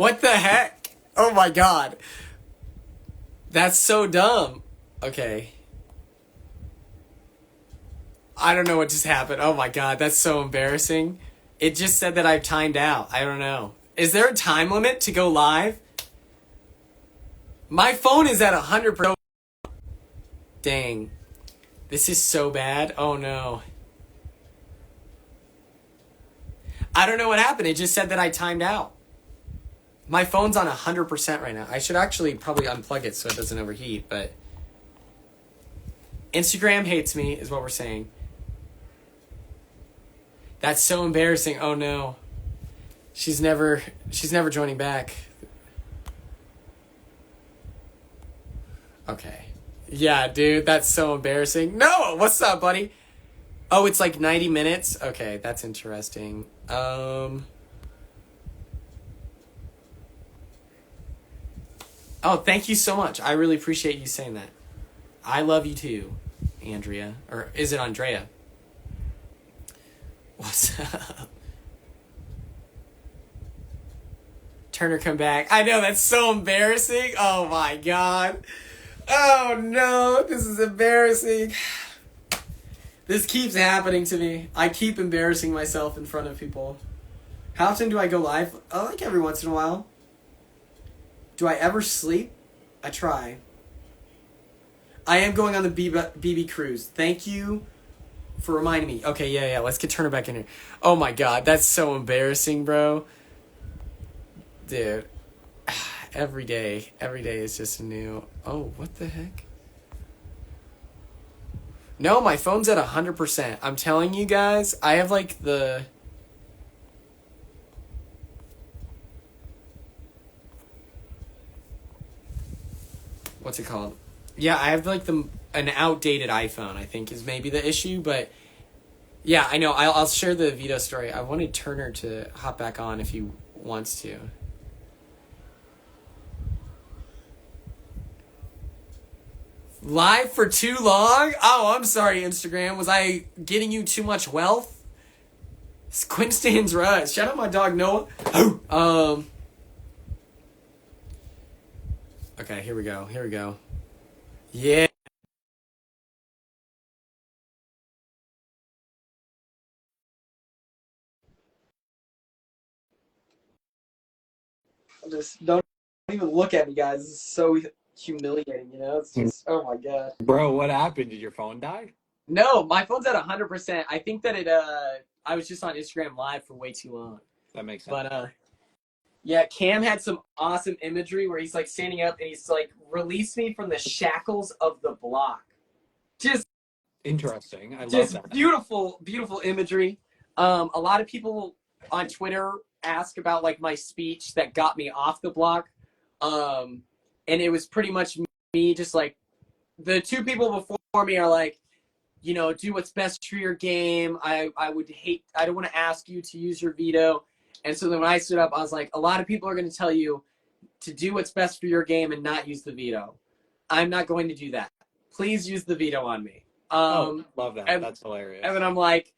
What the heck? Oh my god. That's so dumb. Okay. I don't know what just happened. Oh my god, that's so embarrassing. It just said that I've timed out. I don't know. Is there a time limit to go live? My phone is at 100%. Dang. This is so bad. Oh no. I don't know what happened. It just said that I timed out. My phone's on 100% right now. I should actually probably unplug it so it doesn't overheat, but Instagram hates me is what we're saying. That's so embarrassing. Oh no. She's never joining back. Okay. Yeah, dude, that's so embarrassing. No, what's up, buddy? Oh, it's like 90 minutes? Okay, that's interesting. Oh, thank you so much. I really appreciate you saying that. I love you too, Andrea. Or is it Andrea? What's up? Turner, come back. I know, that's so embarrassing. Oh my god. Oh no, this is embarrassing. This keeps happening to me. I keep embarrassing myself in front of people. How often do I go live? Oh, like every once in a while. Do I ever sleep? I try. I am going on the BB cruise. Thank you for reminding me. Okay, yeah. Let's get Turner back in here. Oh my god, that's so embarrassing, bro. Dude. Every day is just new. Oh, what the heck? No, my phone's at 100%. I'm telling you guys, I have like the... What's it called? Yeah, I have like an outdated iPhone, I think is maybe the issue, but yeah, I know. I'll share the Veto story. I wanted Turner to hop back on if he wants to. Live for too long? Oh, I'm sorry, Instagram. Was I getting you too much wealth? Quinn stands right. Shout out my dog Noah. Okay, here we go. Yeah. Just don't even look at me, guys. This is so humiliating, you know? It's just, oh my god. Bro, what happened? Did your phone die? No, my phone's at 100%. I think that I was just on Instagram Live for way too long. That makes sense. But, yeah, Cam had some awesome imagery where he's like standing up and he's like, release me from the shackles of the block. Just interesting. I love just that. beautiful, beautiful imagery. A lot of people on Twitter ask about like my speech that got me off the block. And it was pretty much me just like the two people before me are like, you know, do what's best for your game. I don't want to ask you to use your veto. And so then when I stood up, I was like, a lot of people are going to tell you to do what's best for your game and not use the veto. I'm not going to do that. Please use the veto on me. Love that. That's hilarious. And then I'm like,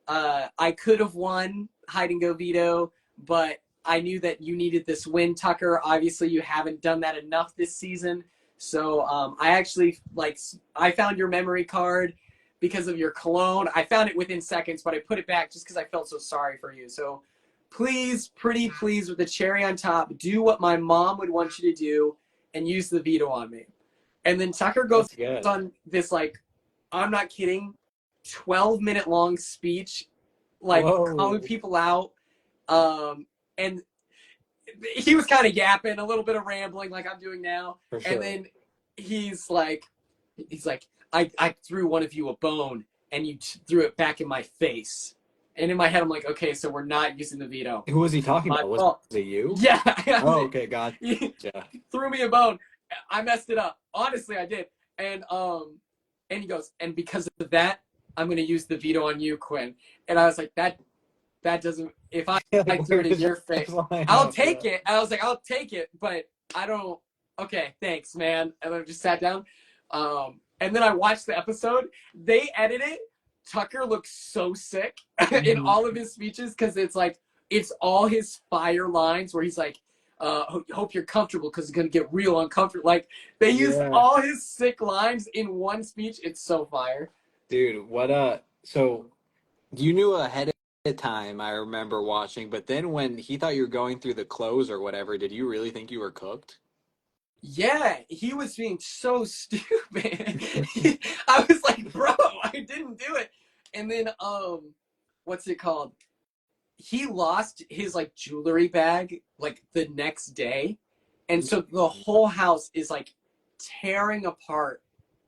I could have won hide and go veto, but I knew that you needed this win, Tucker. Obviously, you haven't done that enough this season. So I actually, I found your memory card because of your cologne. I found it within seconds, but I put it back just because I felt so sorry for you. So please, pretty please, with the cherry on top, do what my mom would want you to do and use the veto on me. And then Tucker goes on this, like, I'm not kidding, 12-minute long speech, like, calling people out. And he was kind of yapping, a little bit of rambling like I'm doing now. For sure. And then he's like, I threw one of you a bone and you threw it back in my face. And in my head, I'm like, okay, so we're not using the veto. Who was he talking about? Was it you? Yeah. Oh, okay, God. He threw me a bone. I messed it up. Honestly, I did. And he goes, and because of that, I'm going to use the veto on you, Quinn. And I was like, that doesn't, if I threw it in your face, I'll take it. I was like, I'll take it, but I don't, okay, thanks, man. And then I just sat down. And then I watched the episode. They edited. Tucker looks so sick in all of his speeches because it's like, it's all his fire lines where he's like, Hope you're comfortable because it's gonna get real uncomfortable. Like they used Yeah. all his sick lines in one speech. It's so fire. Dude, so you knew ahead of time, I remember watching, but then when he thought you were going through the clothes or whatever, did you really think you were cooked? Yeah, he was being so stupid. I was like, bro, I didn't do it. And then what's it called? He lost his like jewelry bag like the next day. And so the whole house is like tearing apart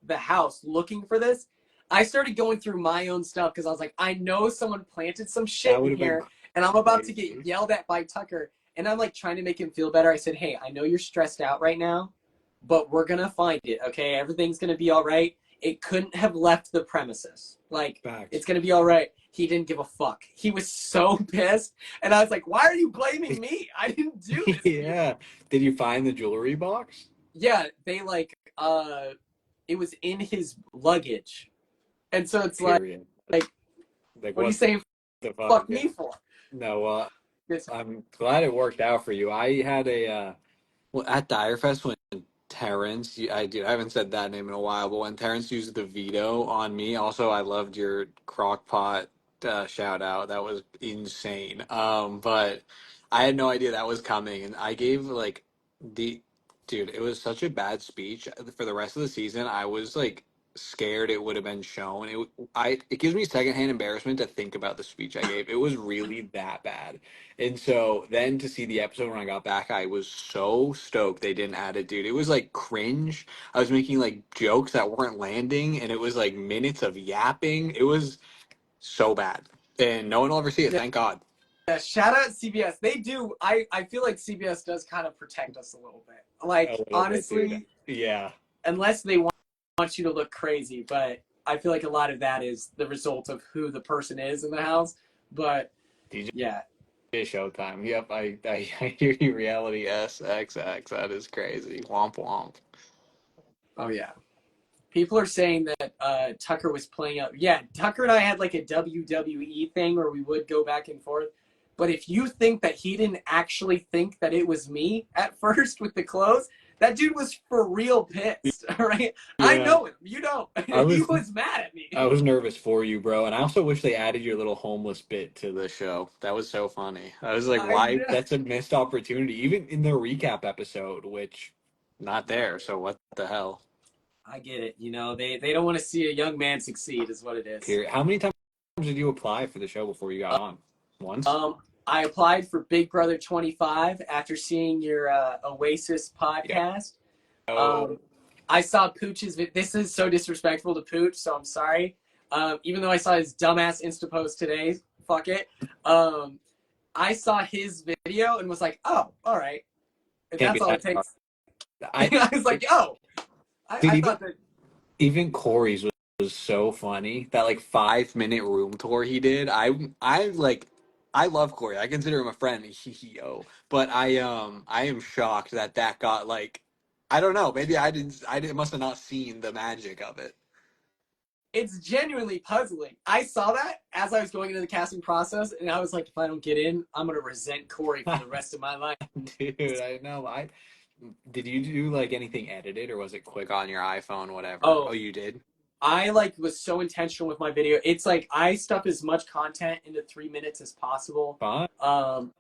the house looking for this. I started going through my own stuff because I was like, I know someone planted some That shit would in have been here and I'm about to get crazy. yelled at by Tucker. And I'm like trying to make him feel better. I said, hey, I know you're stressed out right now, but we're going to find it. Okay. Everything's going to be all right. It couldn't have left the premises. Like, Facts. it's going to be all right. He didn't give a fuck. He was so pissed. And I was like, why are you blaming me? I didn't do this to you. Yeah. Did you find the jewelry box? Yeah, they like it was in his luggage. And so it's Period. like Like what are you what saying the fuck? fuck Yeah. me for? No, This I'm glad it worked out for you. I had a well at Direfest when Terrence, I haven't said that name in a while, but when Terrence used the veto on me, also I loved your crock pot shout out. That was insane. But I had no idea that was coming, and I gave like the dude. It was such a bad speech for the rest of the season. I was like scared it would have been shown. It gives me secondhand embarrassment to think about the speech I gave. It was really that bad. And so then to see the episode when I got back, I was so stoked they didn't add it, dude. It was like cringe. I was making like jokes that weren't landing, and it was like minutes of yapping. It was so bad. And no one will ever see it, yeah, thank God. yeah, shout out CBS. They do I feel like CBS does kind of protect us a little bit. Like A little bit, dude. honestly, Yeah. unless they want you to look crazy, but I feel like a lot of that is the result of who the person is in the house. But yeah. DJ Showtime. Yep, I hear you, reality SXX. That is crazy. Womp womp. Oh yeah. People are saying that Tucker was playing up. Yeah, Tucker and I had like a WWE thing where we would go back and forth. But if you think that he didn't actually think that it was me at first with the clothes, that dude was for real pissed. All right, I Yeah. know him. You don't. I He was was mad at me. I was nervous for you, bro. And I also wish they added your little homeless bit to the show. That was so funny. I was like, I why? know. That's a missed opportunity. Even in the recap episode, which not there. So what the hell? I get it. You know, they don't want to see a young man succeed, is what it is. Period. How many times did you apply for the show before you got on? Once? Um, I applied for Big Brother 25 after seeing your Oasis Yeah. podcast. Oh, Um, I saw Pooch's. This is so disrespectful to Pooch, so I'm sorry. Even though I saw his dumbass Insta post today, fuck it. I saw his video and was like, oh, all right. If can't be that's all that it hard. takes. I I was like, oh, Dude, I thought that. even Corey's was so funny. That like 5 minute room tour he did. I like I love Corey. I consider him a friend. Yo, but I am shocked that that got like I don't know. Maybe I must have not seen the magic of it. It's genuinely puzzling. I saw that as I was going into the casting process, and I was like, if I don't get in, I'm gonna resent Corey for the rest of my life. Dude, I know. I did you do like anything edited or was it quick on your iPhone, whatever? Oh, Oh, you did? I like was so intentional with my video. It's like I stuff as much content into 3 minutes as possible. Fine. Um,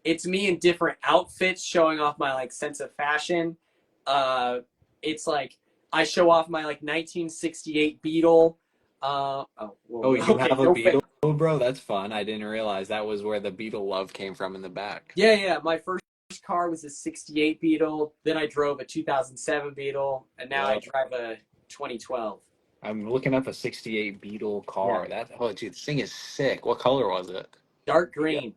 it's me in different outfits showing off my like sense of fashion. Uh, it's like I show off my like 1968 Beetle. Oh, Oh, whoa, you okay, have a no, Beetle, bro? That's fun. I didn't realize that was where the Beetle love came from in the back. yeah, yeah. My first car was a 68 Beetle. Then I drove a 2007 Beetle, and now I Whoa. drive a 2012. I'm looking up a 68 Beetle Yeah, car. That oh dude, this thing is sick. What color was it? dark Yeah. green,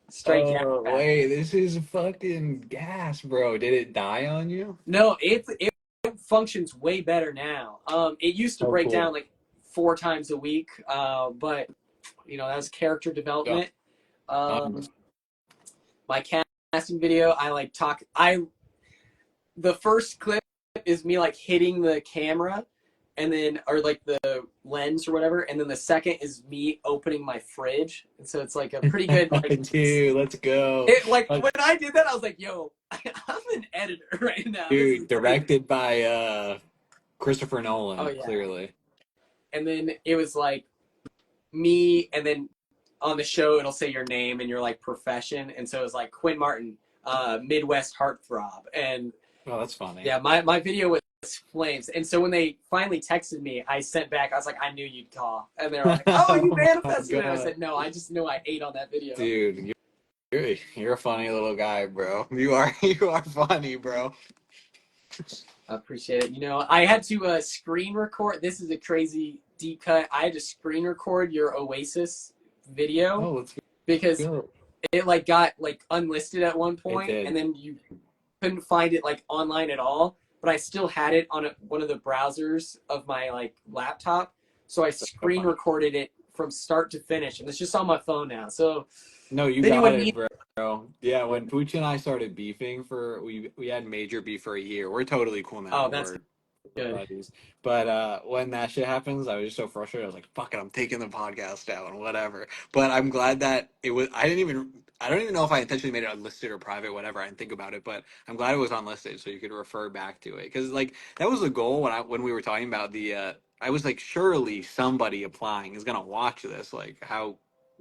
straight gas Oh back. wait, this is fucking gas, bro. Did it die on you? No, it functions way better now. It used to Oh break cool. down like 4 times a week, but you know that was character Yeah. development. Um, Nice. my casting video, I like talk. I the first clip is me like hitting the camera, and then or like the lens or whatever, and then the second is me opening my fridge, and so it's like a pretty good like Dude, let's go. it like when I did that I was like, yo, I'm an editor right now. This is Dude, crazy. directed by Christopher Oh Nolan, yeah. clearly. And then it was like me, and then on the show it'll say your name and your like profession, and so it was like Quinn Martin, Midwest heartthrob, and Oh, that's funny. yeah, my video was flames. And so when they finally texted me, I sent back, I was like, I knew you'd call. And they're like, oh, you Oh my manifested it. I God. said, no, I just know I ate on that video. Dude, you're a funny little guy, bro. You are funny, bro. I appreciate it. You know, I had to screen record. This is a crazy deep cut. I had to screen record your Oasis video Oh, let's because go. it like got like unlisted at one It point, and did. then you couldn't find it like online at all. But I still had it on one of the browsers of my like laptop, so I That's so screen funny. recorded it from start to finish, and it's just on my phone now. So No, you if got anyone it, needs, bro. Yeah, when Pooch and I started beefing we had major beef for a year. We're totally cool oh, now. that's We're good. buddies. But when that shit happens, I was just so frustrated. I was like, fuck it, I'm taking the podcast down, whatever. But I'm glad that it was I don't even know if I intentionally made it unlisted or private, whatever. I didn't think about it, but I'm glad it was unlisted so you could refer back to it. Because like that was the goal when we were talking about the I was like, surely somebody applying is gonna watch this. Like how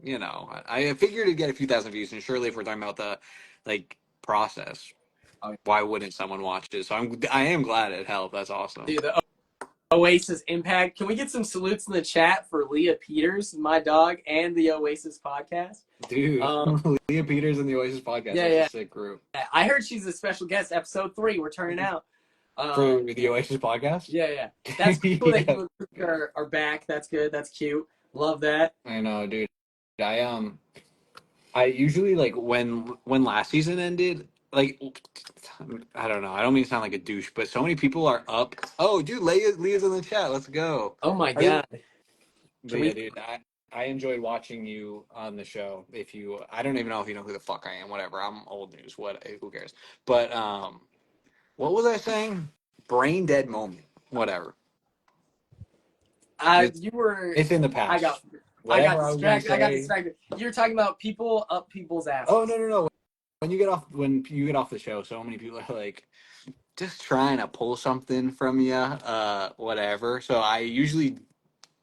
I figured it'd get a few thousand views, and surely if we're talking about the like process, Oh, why wouldn't someone watch it? So I am glad it helped. That's awesome. dude, the Oasis impact. Can we get some salutes in the chat for Leah Peters, my dog, and the Oasis podcast? Dude, Um, Leah Peters and the Oasis podcast. yeah, That's a yeah. sick group. I heard she's a special guest. Episode 3, we're turning out. For the Oasis podcast? Yeah, yeah. That's cool that Yeah, you and Luke are back. That's good. That's cute. Love that. I know, dude. I I usually like when last season ended, like I don't know. I don't mean to sound like a douche, but so many people are up. Oh, dude, Leah's in the chat. Let's go. Oh my Are you? god. But Can yeah, we? dude, I enjoyed watching you on the show. If you, I don't even know if you know who the fuck I am. Whatever. I'm old news. What? Who cares? But what was I saying? Brain dead moment. Whatever. It's You were. it's in the I past. got. I got Whatever I was gonna distracted. I got say. distracted. You're talking about people up people's Oh asses. no, no, no. When you get off the show, so many people are like just trying to pull something from you, whatever. So I usually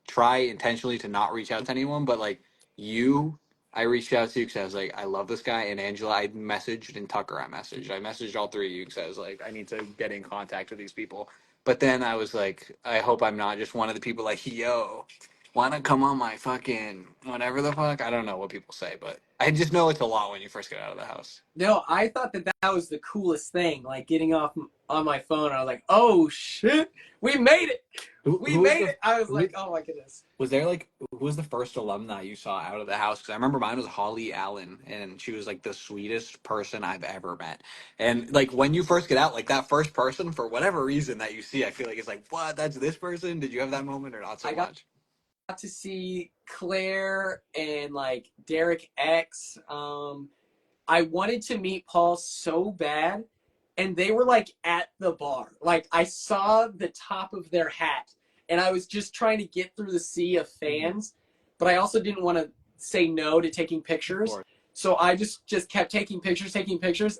try intentionally to not reach out to anyone, but like you, I reached out to you because I was like, I love this guy, and Angela, I messaged, and Tucker, I messaged all three of you because I was like, I need to get in contact with these people. But then I was like, I hope I'm not just one of the people like, yo, want to come on my fucking whatever the fuck? I don't know what people say, but I just know it's a lot when you first get out of the house. No, I thought that was the coolest thing. Like getting off on my phone. I was like, oh shit, we made it. We Who was made the it. I was who, like, oh my goodness. Was there like who was the first alumni you saw out of the house? Because I remember mine was Holly Allen, and she was like the sweetest person I've ever met. And like when you first get out, like that first person, for whatever reason that you see, I feel like it's like, what? That's this person. Did you have that moment or not so I got much? to see Claire and like Derek X. I wanted to meet Paul so bad, and they were like at the bar. Like I saw the top of their hat, and I was just trying to get through the sea of Mhm. fans, but I also didn't want to say no to taking Of pictures. course. So I just kept taking pictures,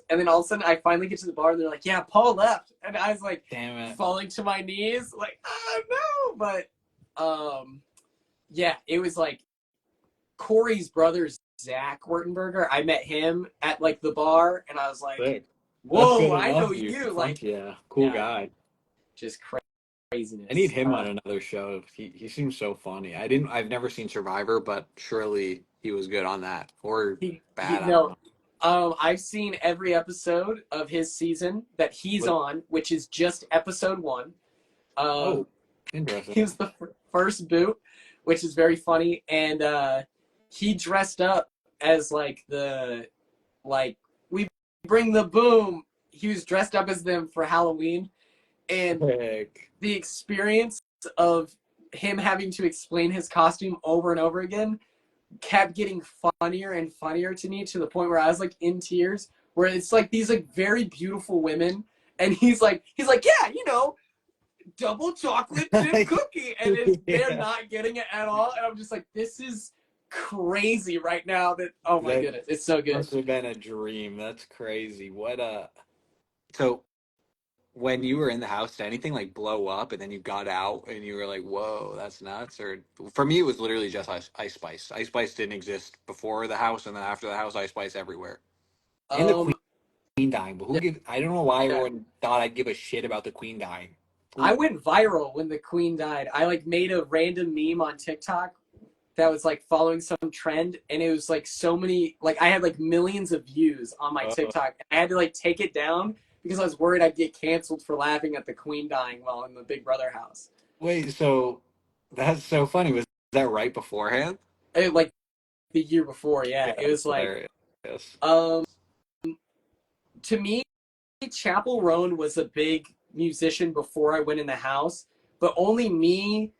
and then all of a sudden I finally get to the bar, and they're like, "Yeah, Paul left," and I was like Damn it. falling to my knees, like, "Oh no!" But yeah, it was like Corey's brother, Zach Wertenberger. I met him at like the bar, and I was like, Sick. That's "Whoa, good I know enough, dude. you!" Like, Fuck yeah. Cool yeah, guy. just I need craziness. him on another show. He seems so funny. I've never seen Survivor, but surely he was good on that. Or He bad, I don't no. know. I've seen every episode of his season that he's What on, which is just episode 1. oh, Um, interesting. he was the first boot, which is very funny, and he dressed up as like we bring the boom. He was dressed up as them for Halloween, and Sick. the experience of him having to explain his costume over and over again kept getting funnier and funnier to me, to the point where I was like in tears, where it's like these like very beautiful women, and he's like, yeah, double chocolate chip cookie, and they're Yeah. not getting it at all. And I'm just like, this is crazy right now. That oh my That goodness, it's so good. must have been a dream. That's crazy. So when you were in the house, did anything like blow up and then you got out and you were like, whoa, that's nuts? Or for me, it was literally just Ice Spice. Ice Spice didn't exist before the house, and then after the house, Ice Spice everywhere. And the Um, Queen dying, but who yeah, give? I don't know why yeah. everyone thought I'd give a shit about the Queen dying. I Who? went viral when the Queen died. I like made a random meme on TikTok that was like following some trend, and it was like so many, like I had like millions of views on my Uh, TikTok. I had to like take it down because I was worried I'd get canceled for laughing at the Queen dying while in the Big Brother house. Wait, so that's so funny. Was that right beforehand? Like the year before, yeah. Yeah, It that's was like, hilarious. um, to me, Chapel Roan was a big musician before I went in the house, but only me,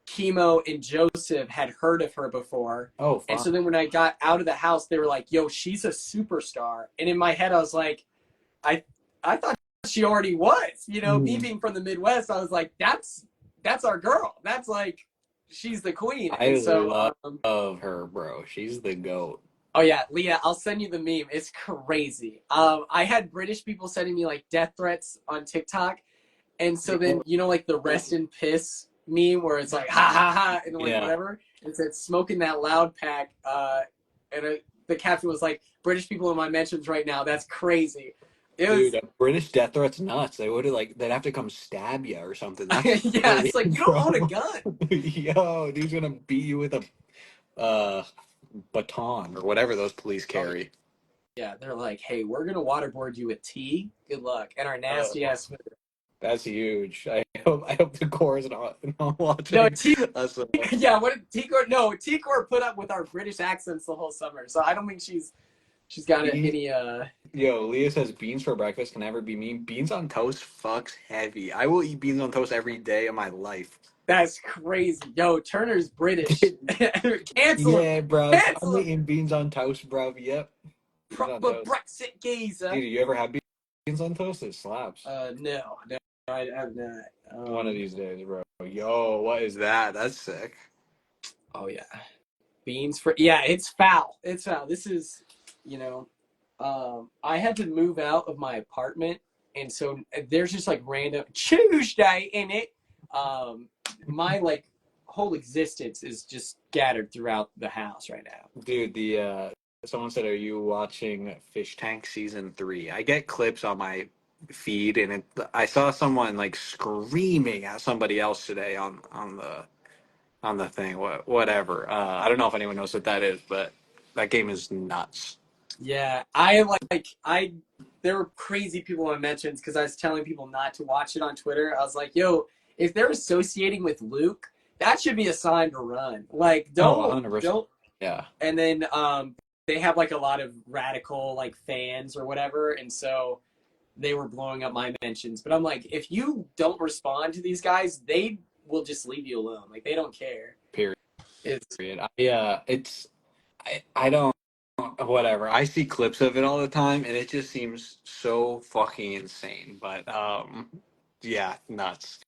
Chemo, and Joseph had heard of her before. Oh, And fun. so then when I got out of the house, they were like, "Yo, she's a superstar." And in my head, I was like, "I, I thought she already was." You know, me Mm. being from the Midwest, I was like, "That's our girl. That's like, she's the queen." I And so, love her, bro. She's the goat. oh yeah, Leah, I'll send you the meme. It's crazy. I had British people sending me like death threats on TikTok. And so then, you know, like the rest in piss meme where it's like, ha ha ha, and like Yeah, whatever. It said, smoking that loud pack. The caption was like, British people in my mentions right now. That's crazy. It dude, was, a British death threat's nuts. They would have like they'd have to come stab you or something. That's yeah, gnarly, it's like, you don't own a bro. gun. Yo, dude's gonna beat you with a uh baton or whatever those police Oh, carry. yeah. They're like, hey, we're going to waterboard you with tea. Good luck. And our nasty Oh, ass food. that's huge. I hope the core is not No, watching T, us. yeah, what did T-Core, no, T-Core put up with our British accents the whole summer. So I don't think she's got Beans, any, yo, Leah says beans for breakfast can never be me. Beans on toast fucks heavy. I will eat beans on toast every day of my life. that's crazy. Yo, Turner's British. Cancel him. Yeah, bro. I'm Cancel him. eating beans on toast, bro. Yep. Beans on Proper toast. Brexit geezer. Dude, you ever had beans on toast? It slaps. No, I have not. One of these days, bro. Yo, what is that? That's sick. Oh yeah, beans for yeah. It's foul. It's foul. This is, you know, I had to move out of my apartment, and so there's just like random Tuesday in it. Um, my like whole existence is just scattered throughout the house right now. Dude, the someone said, "Are you watching Fish Tank season 3?" I get clips on my feed, and I saw someone like screaming at somebody else today on the thing. Whatever. I don't know if anyone knows what that is, but that game is nuts. Yeah, I like. There were crazy people I mentioned because I was telling people not to watch it on Twitter. I was like, "Yo, if they're associating with Luke, that should be a sign to run. Like, Oh, 100%. don't." Yeah. And then they have like a lot of radical like fans or whatever, and so they were blowing up my mentions. But I'm like, if you don't respond to these guys, they will just leave you alone. Like, they don't care. Period. It's I don't whatever. I see clips of it all the time, and it just seems so fucking insane. But yeah, nuts.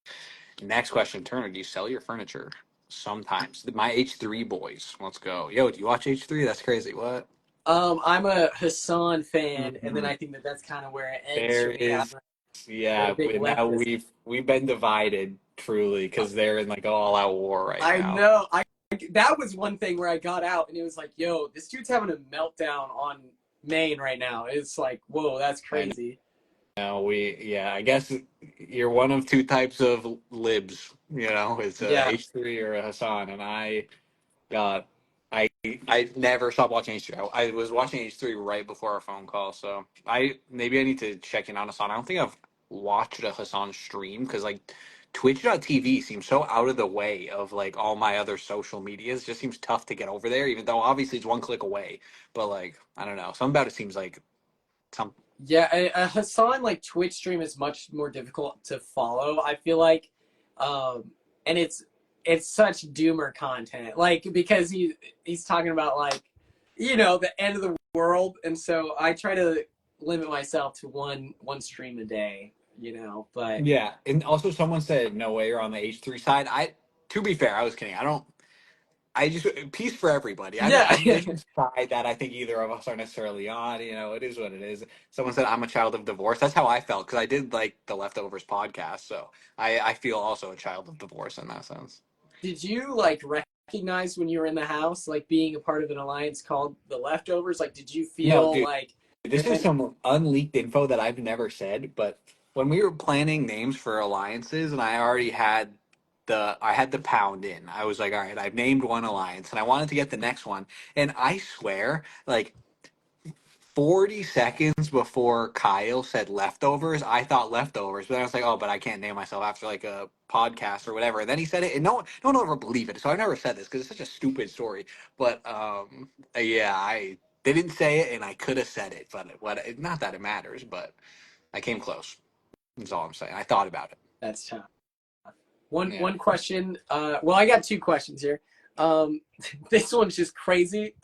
Next question, Turner. Do you sell your furniture? Sometimes. My H3 boys. Let's go. Yo, do you watch H3? That's crazy. What? I'm a Hassan fan, and then Mhm. I think that that's kind of where it ends There for me. is, I'm a yeah. big Now leftist. we've been divided truly because they're in like all out war right I now. know. I that was one thing where I got out, and it was like, "Yo, this dude's having a meltdown on Maine right now." It's like, "Whoa, that's I crazy." know yeah. I guess you're one of two types of libs. It's a Yeah, H3 or a Hassan, and God, I never stopped watching H3. I was watching H3 right before our phone call, so maybe I need to check in on Hassan. I don't think I've watched a Hassan stream because like Twitch.tv seems so out of the way of like all my other social medias. It just seems tough to get over there, even though obviously it's one click away. But like I don't know, something about it seems like some. yeah. A Hassan like Twitch stream is much more difficult to follow. I feel like, and it's such doomer content, like because he's talking about like, the end of the world, and so I try to limit myself to one stream a day. But Yeah, and also someone said no way you're on the H3 side. To be fair, I was kidding. I don't. I just peace for everybody. yeah. There's no side that I think either of us are necessarily on. It is what it is. Someone said I'm a child of divorce. That's how I felt because I did like the Leftovers podcast, so I feel also a child of divorce in that sense. Did you like recognize when you were in the house, like being a part of an alliance called the Leftovers? Like, did you No, feel dude, like this is some unleaked info that I've never said, but when we were planning names for alliances and I already had the pound in, I was like, all right, I've named one alliance and I wanted to get the next one. And I swear, like 40 seconds before Kyle said leftovers, I thought leftovers, but then I was like, oh, but I can't name myself after like a podcast or whatever. And then he said it, and no one will ever believe it. So I've never said this because it's such a stupid story. But yeah, I they didn't say it, and I could have said it, but not that it matters, but I came close. That's all I'm saying. I thought about it. that's tough? One Yeah. one question. Well, I got two questions here. Um, this one's just crazy.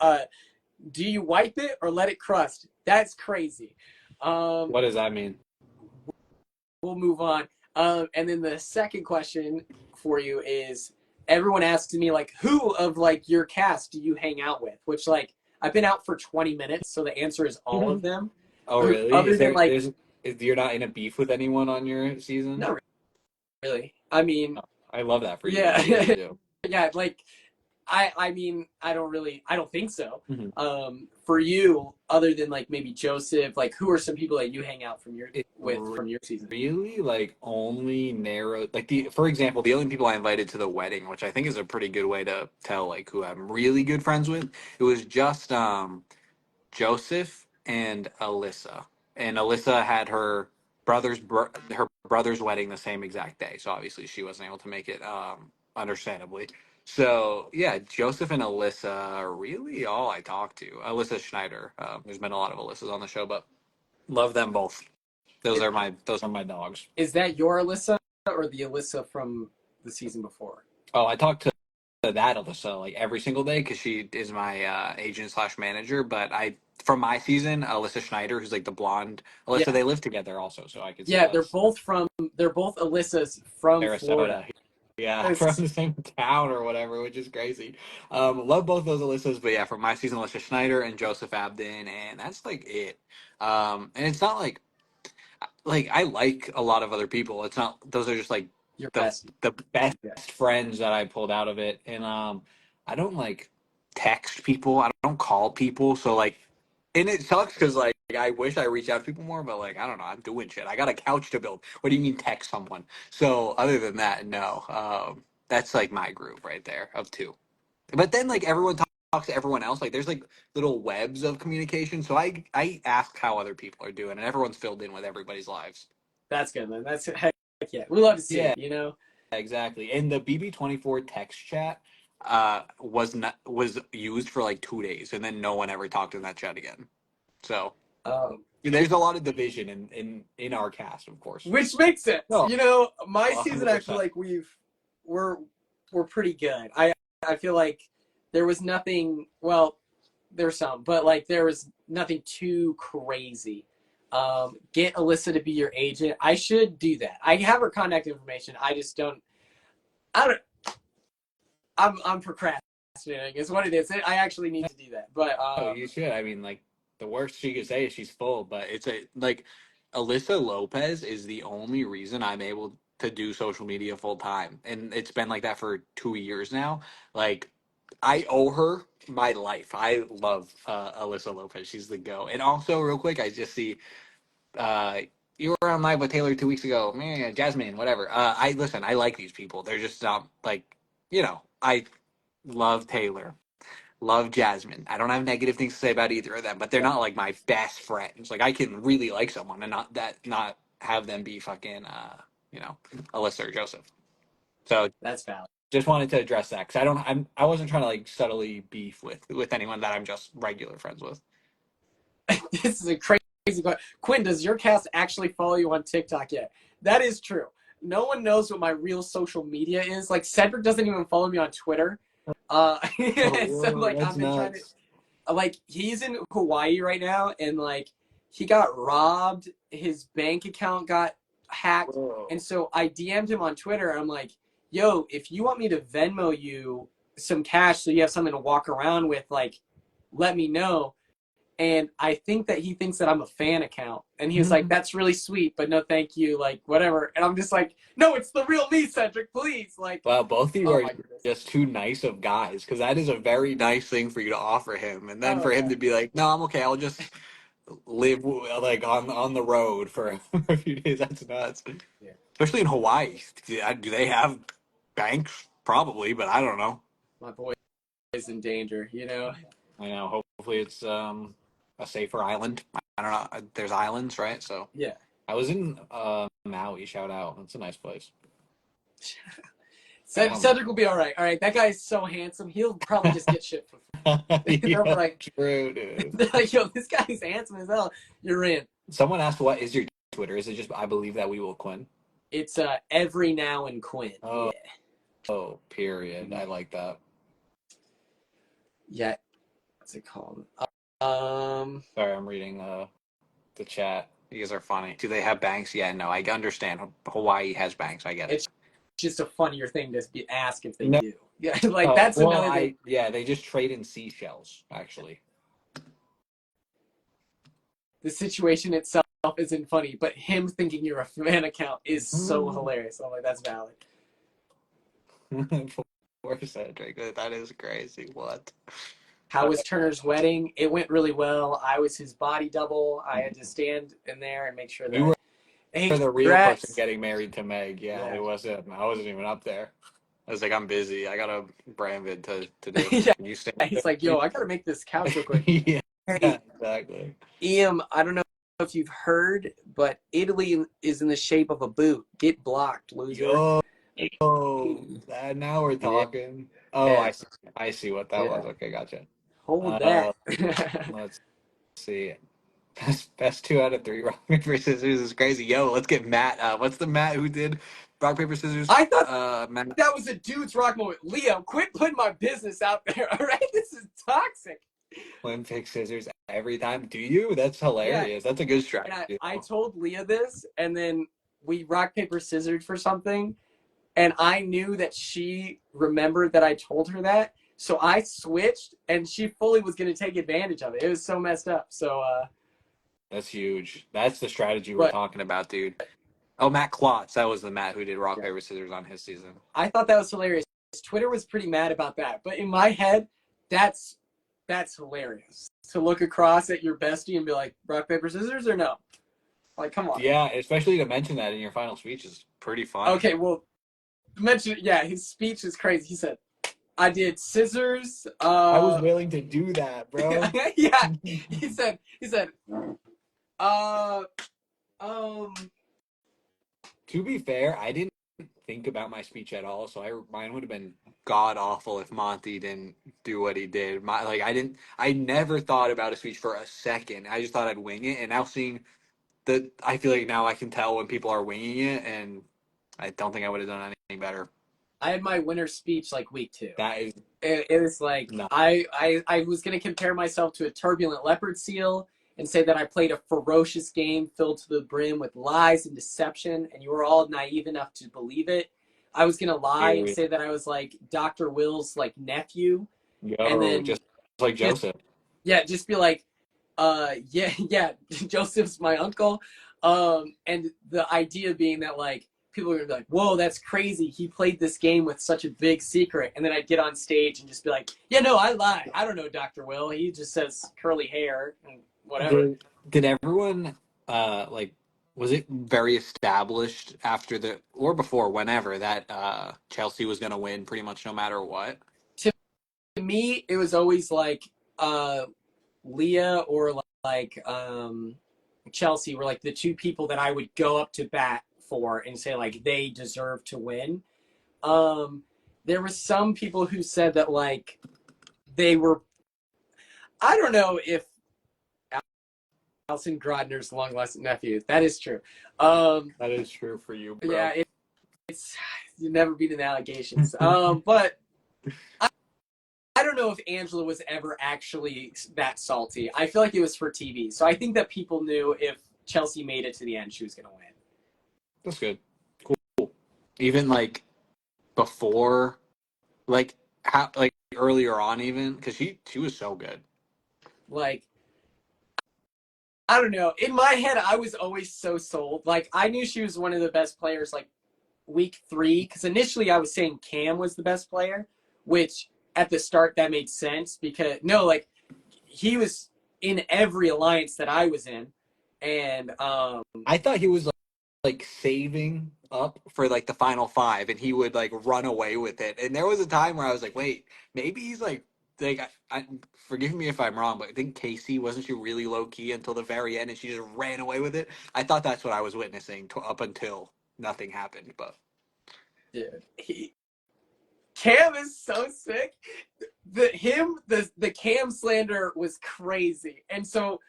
Do you wipe it or let it crust? That's crazy. Um, What does that mean? we'll move on. And then the second question for you is everyone asks me like who of like your cast do you hang out with? Which like I've been out for 20 minutes, so the answer is all of them. Oh, really? Other than like You're not in a beef with anyone on your season? not really. I mean, Oh, I love that for you. yeah. I really do. Yeah, like I mean, I don't think so. Mhm. For you, other than like maybe Joseph, like who are some people that you hang out It from your season? really like only narrow like the for example the only people I invited to the wedding, which I think is a pretty good way to tell like who I'm really good friends with, it was just Joseph and Alyssa. And Alyssa had her brother's wedding the same exact day, so obviously she wasn't able to make it, understandably. So yeah, Joseph and Alyssa are really all I talk to. Alyssa Schneider. There's been a lot of Alyssas on the show, but love them both. Those are my dogs. Is that your Alyssa or the Alyssa from the season before? Oh, I talk to that Alyssa like every single day because she is my agent slash manager. But I from my season, Alyssa Schneider, who's like the blonde Alyssa, Yeah, they live together also, so I could see yeah. us. They're both Alyssas from Sarasota. Florida. Yeah, from It's, the same town or whatever, which is crazy. Love both those Alyssas, but yeah, from my season, Alyssa Schneider and Joseph Abden, and that's like it. And it's not like I like a lot of other people. It's not those are just like your the best. the best Yeah, friends that I pulled out of it. And I don't like text people. I don't call people. So like and it sucks because like I wish I reached out to people more, but like I don't know, I'm doing shit. I got a couch to build. What do you mean text someone? So other than that, no. That's like my group right there of two. But then like everyone talks to everyone else. Like there's like little webs of communication. So I ask how other people are doing, and everyone's filled in with everybody's lives. that's good, man. That's heck yeah. We love to see Yeah, it. exactly. And the BB24 text chat was used for like 2 days, and then no one ever talked in that chat again. So Um, there's a lot of division in our cast, of course. which makes sense. No, My season, I feel 100%. like we're we're pretty good. I feel like there was nothing. Well, there's some, but like there was nothing too crazy. Get Alyssa to be your agent. I should do that. I have her contact information. I just don't. I don't. I'm procrastinating. Is what it is. I actually need to do that. But Oh, you should. I mean, like the worst she could say is she's full, but it's a like Alyssa Lopez is the only reason I'm able to do social media full time, and it's been like that for 2 years now. Like I owe her my life. I love Alyssa Lopez. She's the go. And also, real quick, I just see uh, you were on live with Taylor 2 weeks ago. Man, Jasmine, whatever. I listen. I like these people. They're just not like I love Taylor. Love Jasmine. I don't have negative things to say about either of them, but they're yeah, not like my best friends. Like I can really like someone and not have them be fucking you know, Alyssa or Joseph. So that's valid. just wanted to address that because I wasn't trying to like subtly beef with anyone that I'm just regular friends with. This is a crazy question. Quinn, does your cast actually follow you on TikTok yet? That is true. No one knows what my real social media is. Like Cedric doesn't even follow me on Twitter. Oh, So whoa, like that's I've been trying nuts. to like he's in Hawaii right now and like he got robbed. His bank account got packed. And Whoa. so I DM'd him on Twitter. I'm like, yo, if you want me to Venmo you some cash so you have something to walk around with, like, let me know. And I think that he thinks that I'm a fan account. And he was like, that's really sweet, but no, thank you, like, whatever. And I'm just like, no, it's the real me, Cedric, please. Like, Wow, both of you oh are my goodness. just too nice of guys because that is a very nice thing for you to offer him, and then Oh for him yeah. to be like, "No, I'm okay. I'll just live like on the road for a few days." That's nuts. Yeah. Especially in Hawaii. Do they have banks? Probably, but I don't know. My boy is in danger, you know? I know. Hopefully, it's a safer island. I don't know. There's islands, right? So Yeah. I was in Maui. Shout out. It's a nice place. Cedric will be all right. All right. That guy's so handsome. He'll probably just get shit for free. They'll be Yeah, like, true, dude. they're like, yo, this guy's handsome as hell. You're in. Someone asked, "What is your Twitter?" Is it just "I believe that we will Quinn"? It's every now and Quinn. Oh, Yeah. oh, period. I like that. Yeah. What's it called? Sorry, I'm reading the chat. You guys are funny. Do they have banks? Yeah, no, I understand. Hawaii has banks. I get it. It's just a funnier thing to be ask if they No, do. Yeah. Like that's well, another thing. yeah, they just trade in seashells, actually. The situation itself isn't funny, but him thinking you're a fan account is so hilarious. I'm like, that's valid. Poor Cedric. That is crazy. What? How Uh, was Turner's wedding? It went really well. I was his body double. I had to stand in there and make sure you were that, hey, the real person congrats. getting married to Meg. Yeah, Yeah. it wasn't. I wasn't even up there. I was like, I'm busy. I got a brand vid to do. Yeah. Can you stand He's like, there? yo, I got to make this couch real quick. Yeah, Hey, exactly. I don't know if you've heard, but Italy is in the shape of a boot. Get blocked, loser. Yo, now we're Yeah. talking. Oh, Yeah. I see what that was. Yeah. Okay, gotcha. Hold Uh, that. let's see. Best two out of three. Rock paper scissors is crazy. Yo, let's get Matt. What's the Matt who did rock paper scissors? I thought Matt that was a dude's rock moment. Leo, quit putting my business out there. All right. This is toxic. Quinn pick scissors every time. Do you? That's Yeah. hilarious. That's a good And strategy. I told Leah this, and then we rock, paper, scissors for something. And I knew that she remembered that I told her that. So I switched, and she fully was going to take advantage of it. It was so messed up. So, That's huge. That's the strategy we're but talking about, dude. Oh, Matt Klotz. That was the Matt who did rock yeah, paper scissors on his season. I thought that was hilarious. Twitter was pretty mad about that. But in my head, that's hilarious to look across at your bestie and be like, rock, paper, scissors, or no? Like, come on. Yeah, especially to mention that in your final speech is pretty funny. Okay, well, mention, yeah, his speech is crazy. He said, I did scissors. I was willing to do that, bro. Yeah, he said, uh, um, To be fair, I didn't think about my speech at all, so mine would have been god awful if Monty didn't do what he did. I never thought about a speech for a second. I just thought I'd wing it, and now seeing I feel like now I can tell when people are winging it, and I don't think I would have done any better. I had my winner speech like week 2. That is It was like not I was gonna compare myself to a turbulent leopard seal and say that I played a ferocious game filled to the brim with lies and deception, and you were all naive enough to believe it. I was gonna lie and scary. say that I was like Dr. Will's like nephew, and Yo, then just like just Joseph. yeah, just be like, yeah, Joseph's my uncle. And the idea being that like people are gonna be like, whoa, that's crazy. He played this game with such a big secret. And then I'd get on stage and just be like, yeah, no, I lied. I don't know Dr. Will. He just says curly hair and whatever. Did everyone like was it very established after the or before whenever that Chelsea was going to win pretty much no matter what? To me, it was always like Leah or like Chelsea were like the two people that I would go up to bat for and say like they deserve to win. Um, there were some people who said that like they were. I don't know if Alison Grodner's long lost nephew. That is true. That is true for you, bro. Yeah, it's you never beat an allegations. But I don't know if Angela was ever actually that salty. I feel like it was for TV. So I think that people knew if Chelsea made it to the end, she was going to win. That's good. Cool. Even like before, like how, like earlier on, even because she was so good. Like, I don't know. In my head, I was always so sold. Like, I knew she was one of the best players, like, week 3, because initially I was saying Cam was the best player, which at the start that made sense because, no, like, he was in every alliance that I was in. And, I thought he was like saving up for like the final five, and he would like run away with it. And there was a time where I was like, wait, maybe he's like I forgive me if I'm wrong, but I think Casey wasn't she really low key until the very end, and she just ran away with it. I thought that's what I was witnessing up until nothing happened. But dude, Cam is so sick. The Cam slander was crazy. And so,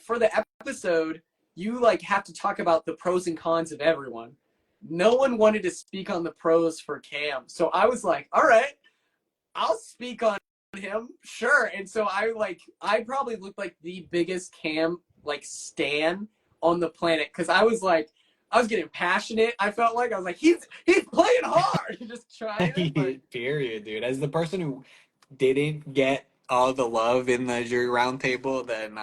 for the episode, you like have to talk about the pros and cons of everyone. No one wanted to speak on the pros for Cam. So I was like, all right, I'll speak on him, sure. And so I probably looked like the biggest Cam like stan on the planet because I was getting passionate. I felt like I was like he's playing hard, just trying it, but period, dude. As the person who didn't get all the love in the jury roundtable, then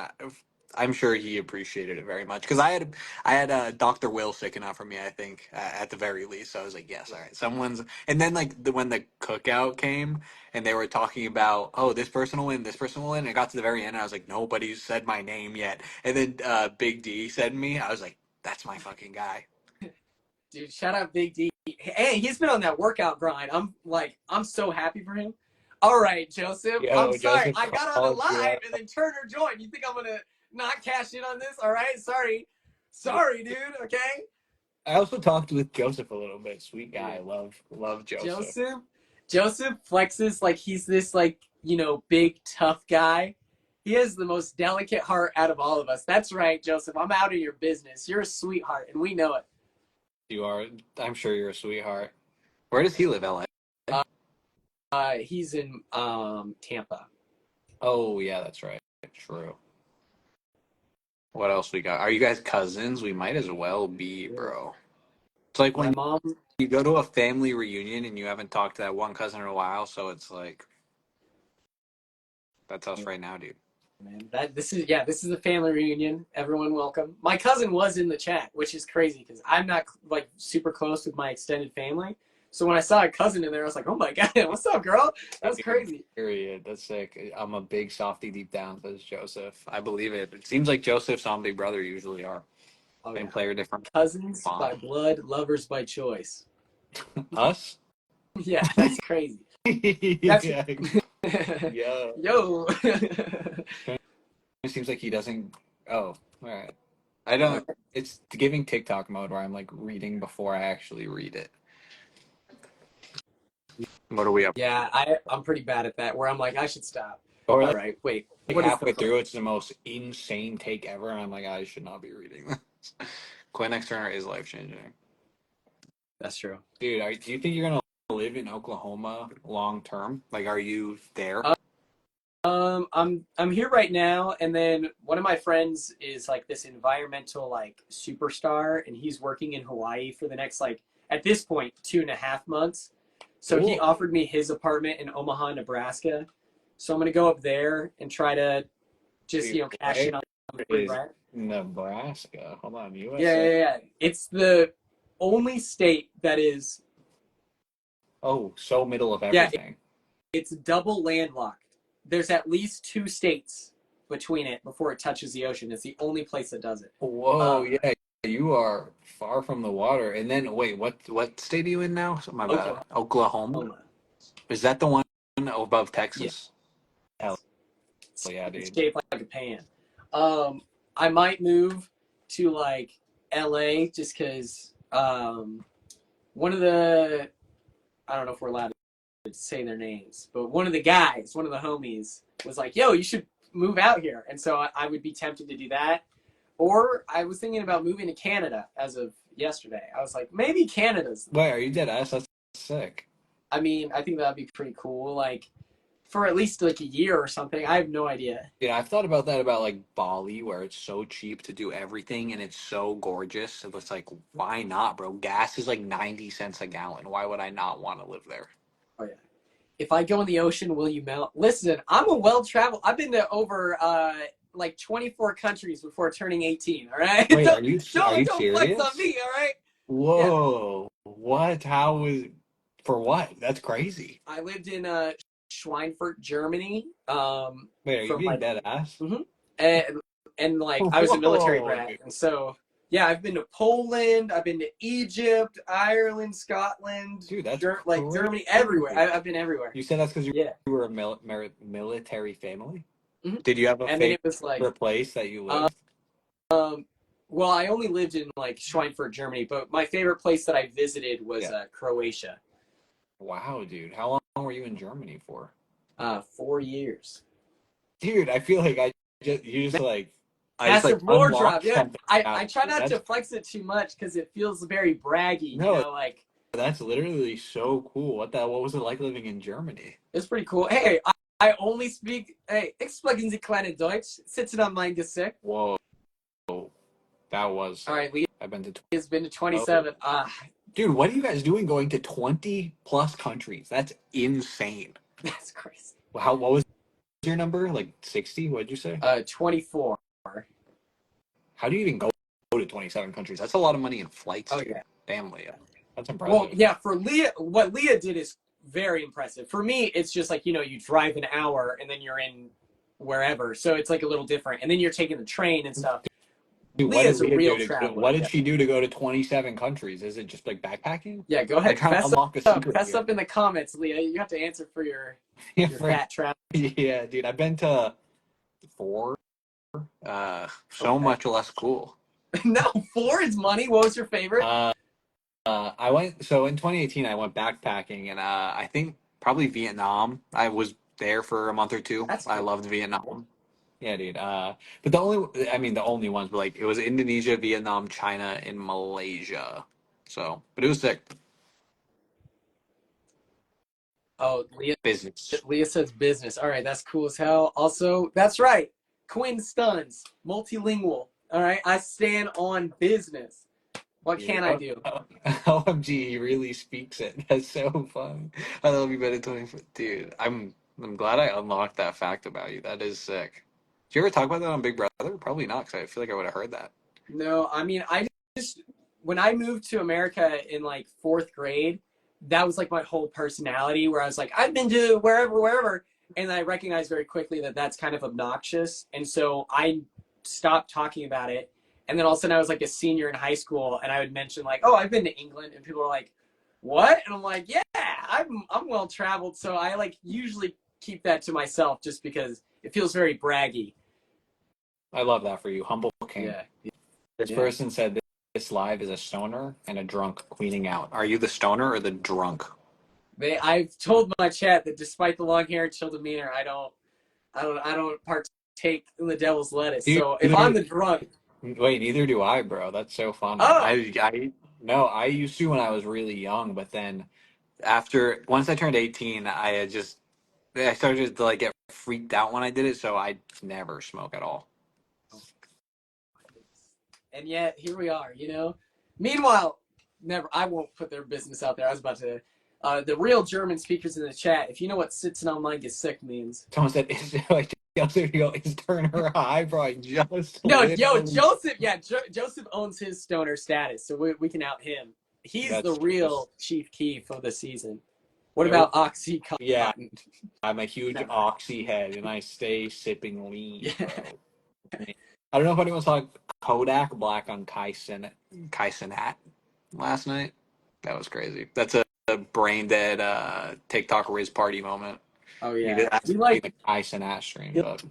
I'm sure he appreciated it very much. Because I had Dr. Will sticking out for me. I think at the very least, so I was like, yes, all right, someone's. And then like when the cookout came and they were talking about, oh, this person will win, this person will win. And it got to the very end, and I was like, nobody said my name yet. And then Big D said me. I was like, that's my fucking guy. dude, shout out Big D. Hey, he's been on that workout grind. I'm so happy for him. All right, Joseph. I'm Yo, sorry. Joseph I got on a called you live out. and then Turner joined. You think I'm gonna not cash in on this? All right. Sorry, dude. Okay. I also talked with Joseph a little bit. Sweet guy. Dude, Love Joseph. Joseph. Joseph flexes like he's this like, big tough guy. He has the most delicate heart out of all of us. That's right, Joseph. I'm out of your business. You're a sweetheart, and we know it. You are. I'm sure you're a sweetheart. Where does he live, LA? He's in Tampa. Oh yeah, that's right. True. What else we got? Are you guys cousins? We might as well be, bro. It's like My when mom, you go to a family reunion and you haven't talked to that one cousin in a while, so it's like that's us right now, dude. man, this is a family reunion. Everyone welcome. My cousin was in the chat, which is crazy because I'm not like super close with my extended family. So when I saw a cousin in there, I was like, "Oh my god, what's up, girl?" That was crazy. Period. That's sick. I'm a big softy deep down, says Joseph. I believe it. It seems like Joseph's on Big Brother usually are. Oh Same yeah, player, different cousins font. by blood, lovers by choice. Us? Yeah, that's crazy. That's Yeah. Yeah. yo. It seems like he doesn't. Oh, all right. I don't. It's giving TikTok mode where I'm like reading before I actually read it. What are we up? Yeah, I'm pretty bad at that. Where I'm like, I should stop. Or All like right, wait. What is the halfway first? through, it's the most insane take ever, and I'm like, I should not be reading this. Quinn Turner is life changing, That's true. dude. Do you think you're gonna live in Oklahoma long term? Like, are you there? I'm here right now, and then one of my friends is like this environmental like superstar, and he's working in Hawaii for the next like at this point 2.5 months. So he Cool. offered me his apartment in Omaha, Nebraska. So I'm gonna go up there and try to just Dude, cash where in on free is rent. Nebraska? Hold on, Yeah, USA. yeah, yeah. It's the only state that is Oh, so middle of yeah, everything. it's double landlocked. There's at least 2 states between it before it touches the ocean. It's the only place that does it. Whoa, Um, yeah, you are far from the water. And then wait, what state are you in now? My bad. Oklahoma. Oklahoma? Is that the one above Yeah, Texas? Hell yeah, it's dude. shaped like a pan. Um, I might move to like LA just because one of the I don't know if we're allowed to say their names, but one of the guys, one of the homies, was like, "Yo, you should move out here," and so I would be tempted to do that. Or I was thinking about moving to Canada as of yesterday. I was like, maybe Canada's. Wait, are you dead ass? That's sick. I mean, I think that'd be pretty cool. Like, for at least like a year or something. I have no idea. Yeah, I've thought about that about like Bali, where it's so cheap to do everything and it's so gorgeous. So it's like, why not, bro? Gas is like 90 cents a gallon. Why would I not want to live there? Oh yeah. If I go in the ocean, will you melt? Listen, I'm a well traveled. I've been to over like 24 countries before turning 18. All right, Wait, don't are you don't flex on serious? me. All right. Yeah, Whoa. What? How was for what? That's crazy. I lived in Schweinfurt, Germany. Wait, are you From being like, dead ass? mhm. and and like I was a military Whoa, brat, dude. and so yeah, I've been to Poland, I've been to Egypt, Ireland, Scotland, Dude, that's like Germany, everywhere. crazy. I've been everywhere. You said that's because Yeah. you were a military family? Hmm. Did you have a And then favorite it was like, place that you um, lived? well, I only lived in like Schweinfurt, Germany, but my favorite place that I visited was Yeah. Croatia. Wow, dude. How long were you in Germany for? 4 years. Dude, I feel like you just like I just like Massive lore drop. unlocked Yeah, something I out. try Dude. not to flex it too much because it feels very braggy. No, Like that's literally so cool. What was it like living in Germany? it's pretty cool. Hey, I only speak. Hey, ich sprechen Sie kleine Deutsch. Sitzen an mein Gesicht. Whoa, that was All right, sick. Leah I've been to has been to oh, 27. dude, what are you guys doing going to 20 plus countries? That's insane. That's crazy. What was your number? Like 60? What'd you say? 24. How do you even go to 27 countries? That's a lot of money in flights, Oh dude. yeah. Damn, Leah. That's Well, impressive. yeah. For Leah, what Leah did is very impressive. For me, it's just like you drive an hour and then you're in wherever, so it's like a little different. And then you're taking the train and stuff. Dude, what did Leah's a Leah real do what traveler. did Yeah. she do to go to 27 countries? Is it just like backpacking? Yeah. Go I'm ahead. trying to Fess unlock a up. secret Fess here. up in the comments, Leah. You have to answer for Yeah, your fat travel. yeah, dude. I've been to four. So Okay. much less cool. No, four is money. What was your favorite? Uh, I went so in 2018 I went backpacking and I think probably Vietnam. I was there for a month or two. That's I cool. loved Vietnam. Yeah, dude. But the only ones, but like it was Indonesia, Vietnam, China, and Malaysia. So, but it was sick. Oh, Business. Leah says business. All right, that's cool as hell. Also, that's right. Quinn stuns, multilingual. All right, I stand on business. What Dude, can I do? OMG, he really speaks it. That's so fun. I love you better 20. Dude, I'm glad I unlocked that fact about you. That is sick. Did you ever talk about that on Big Brother? Probably not, because I feel like I would have heard that. No, I mean, I just when I moved to America in like fourth grade, that was like my whole personality. Where I was like, I've been to wherever, and I recognized very quickly that that's kind of obnoxious, and so I stopped talking about it. And then all of a sudden, I was like a senior in high school, and I would mention like, "Oh, I've been to England," and people were like, "What?" And I'm like, "Yeah, I'm well traveled." So I like usually keep that to myself just because it feels very braggy. I love that for you. Humble king. Yeah, This yeah. person said this live is a stoner and a drunk queening out. Are you the stoner or the drunk? I've told my chat that despite the long hair and chill demeanor, I don't partake in the devil's lettuce. So if I'm Neither, the drunk, wait, neither do I, bro. That's so funny. oh, No, I used to when I was really young, but then after once I turned 18, I started to like get freaked out when I did it, so I never smoke at all. and yet here we are. Meanwhile, never. I won't put their business out there. I was about to. The real German speakers in the chat, if you know what "sitzen on mind get sick" means. Someone said, "Is like is Turner high, bro?" I just No, yo, literally. Joseph. Yeah, Joseph owns his stoner status, so we can out him. He's the That's true. real chief key for the season. What about Nope. Oxycontin? Yeah, I'm a huge Never. oxy head, and I stay sipping lean, Yeah. bro. I don't know if anyone saw Kodak Black on Kai Cenat last night. That was crazy. That's a brain dead TikTok Riz party moment. Oh You yeah. did have He to see like the Kai Cenat stream, he but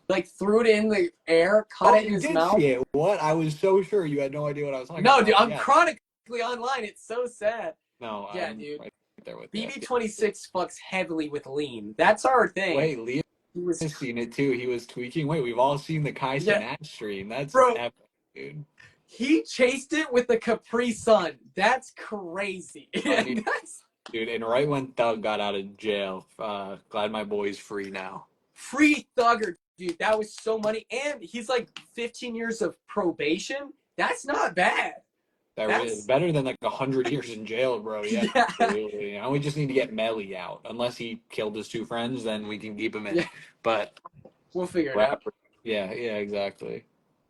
like threw it in the air, caught oh, it in you his did mouth. see it. What? I was so sure you had no idea what I was talking No, dude, about. I'm Yes. chronically online. It's so sad. No, Yeah, I'm dude. right there with you. BB26 fucks heavily with lean. That's our thing. Wait, Leo He was has seen it too. He was tweaking. Wait, we've all seen the Kai yeah, Cenat stream. That's bro. epic, dude. He chased it with the Capri Sun. That's crazy. I need That's Dude, and right when Thug got out of jail, glad my boy's free now. Free Thugger, dude. That was so money. And he's like 15 years of probation. That's not bad. That is That's, better than like 100 years in jail, bro. Yeah, yeah. absolutely. Now we just need to get Melly out. Unless he killed his two friends, then we can keep him in. Yeah. But We'll figure it out. rapper, yeah, yeah, exactly.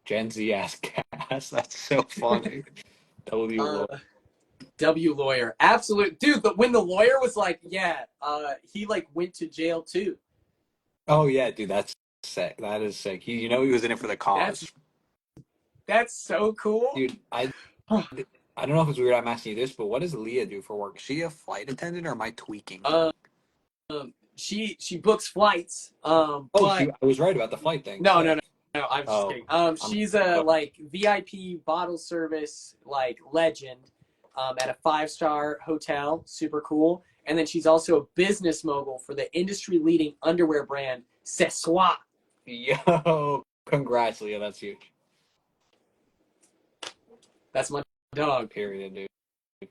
Gen Z ass gas. That's so funny. W Uh, Lord. W lawyer. Absolute. Dude, when the lawyer was like, yeah, he like went to jail too. Oh yeah, dude, that's sick. That is sick. He was in it for the That's cause, that's so cool. dude. I don't know if it's weird I'm asking you this, but what does Leah do for work? Is she a flight attendant or am I tweaking? Um, she books flights. Oh, But I was right about the flight thing. no, no, Sick. no, no. I'm just Oh, kidding. I'm She's a like VIP bottle service like legend, at a 5-star hotel. Super cool. And then she's also a business mogul for the industry leading underwear brand Sessoir. yo, congrats, Leah. That's huge. That's my dog. Period, dude.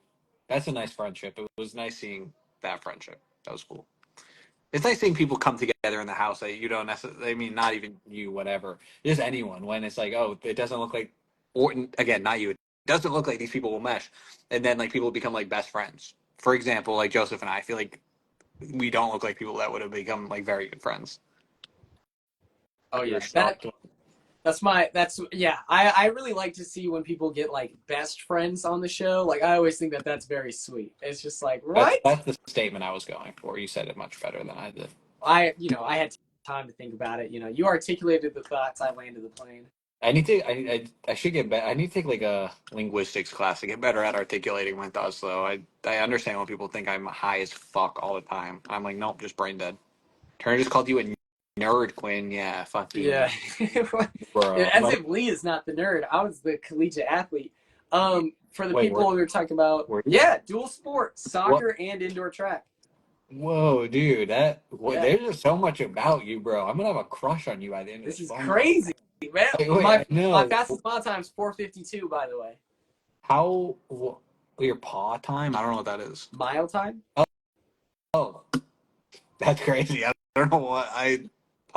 That's a nice friendship. It was nice seeing that friendship. That was cool. It's nice seeing people come together in the house that you don't necessarily. I mean, not even you, whatever. Just anyone. When it's like, oh, it doesn't look like, or again, not you. It doesn't look like these people will mesh, and then like people become like best friends. For example, like Joseph and I feel like we don't look like people that would have become like very good friends. Oh We were yeah, shocked. that's yeah. I really like to see when people get like best friends on the show. Like I always think that that's very sweet. It's just like That's what that's the statement I was going for. You said it much better than I did. I had time to think about it. You articulated the thoughts. I landed the plane. I need to. I should get better. I need to take like a linguistics class to get better at articulating my thoughts. Though I understand when people think I'm high as fuck all the time. I'm like, nope, just brain dead. Turner just called you a nerd, Quinn. Yeah, fuck you, Yeah, man, bro. as if Lee is not the nerd. I was the collegiate athlete. For the Wait, people we were talking about, were you? yeah, dual sports, What? soccer and indoor track. Whoa, dude, Yeah, there's just so much about you, bro. I'm gonna have a crush on you by the end of this this is phone call. crazy, man. Wait, My I my know. fastest mile time is 4:52, by the way. Your paw time? I don't know what that is. Mile time? Oh, that's crazy. I don't know what I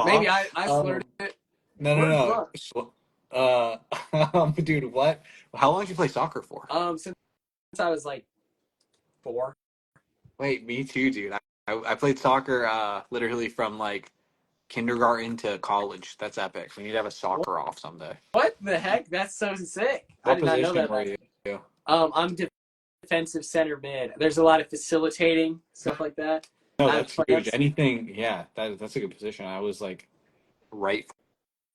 Maybe paw. I slurred Um, it. no, no, Word no. blunt. Dude, what? How long did you play soccer for? Since I was like 4. Wait, me too, dude. I played soccer literally from like kindergarten to college. That's epic. We need to have a soccer off someday. What the heck? That's so sick. I What did not know position that were about you? you. I'm defensive center mid. There's a lot of facilitating stuff like that. No, I have that's huge. plans. Anything, yeah, that's a good position. I was like right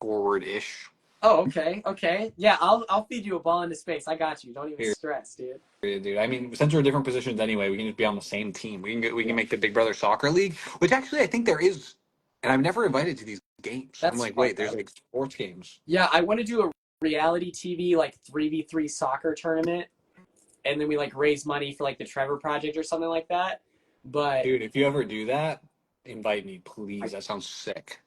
forward ish. Oh, okay, okay. Yeah, I'll feed you a ball into space. I got you. Don't even stress, dude. Dude. I mean, since we're different positions anyway, we can just be on the same team. We can Yeah, make the Big Brother Soccer League, which actually I think there is, and I'm never invited to these games. I'm that's like, fun wait, there's though. like sports games. Yeah, I want to do a reality TV like 3v3 soccer tournament, and then we like raise money for like the Trevor Project or something like that. But Dude, if you ever do that, invite me, I, please. That sounds sick.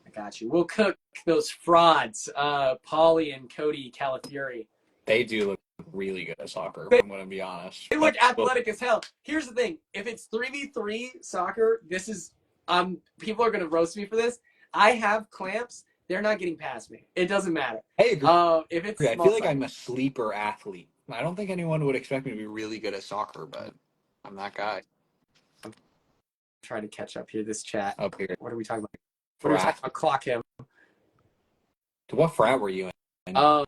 I got you. We'll cook those frauds, Paulie and Cody Calafiori. They do look really good at soccer. They, I'm gonna be honest. they look athletic as hell. Here's the thing: if it's 3v3 soccer, this is people are gonna roast me for this. I have clamps. They're not getting past me. It doesn't matter. I agree. If it's I small feel like soccer. I'm a sleeper athlete. I don't think anyone would expect me to be really good at soccer, but I'm that guy I'm trying to catch up here. This chat. up here. What are we talking about? What are we talking Frat. about? Clock him. To what frat were you in? Um,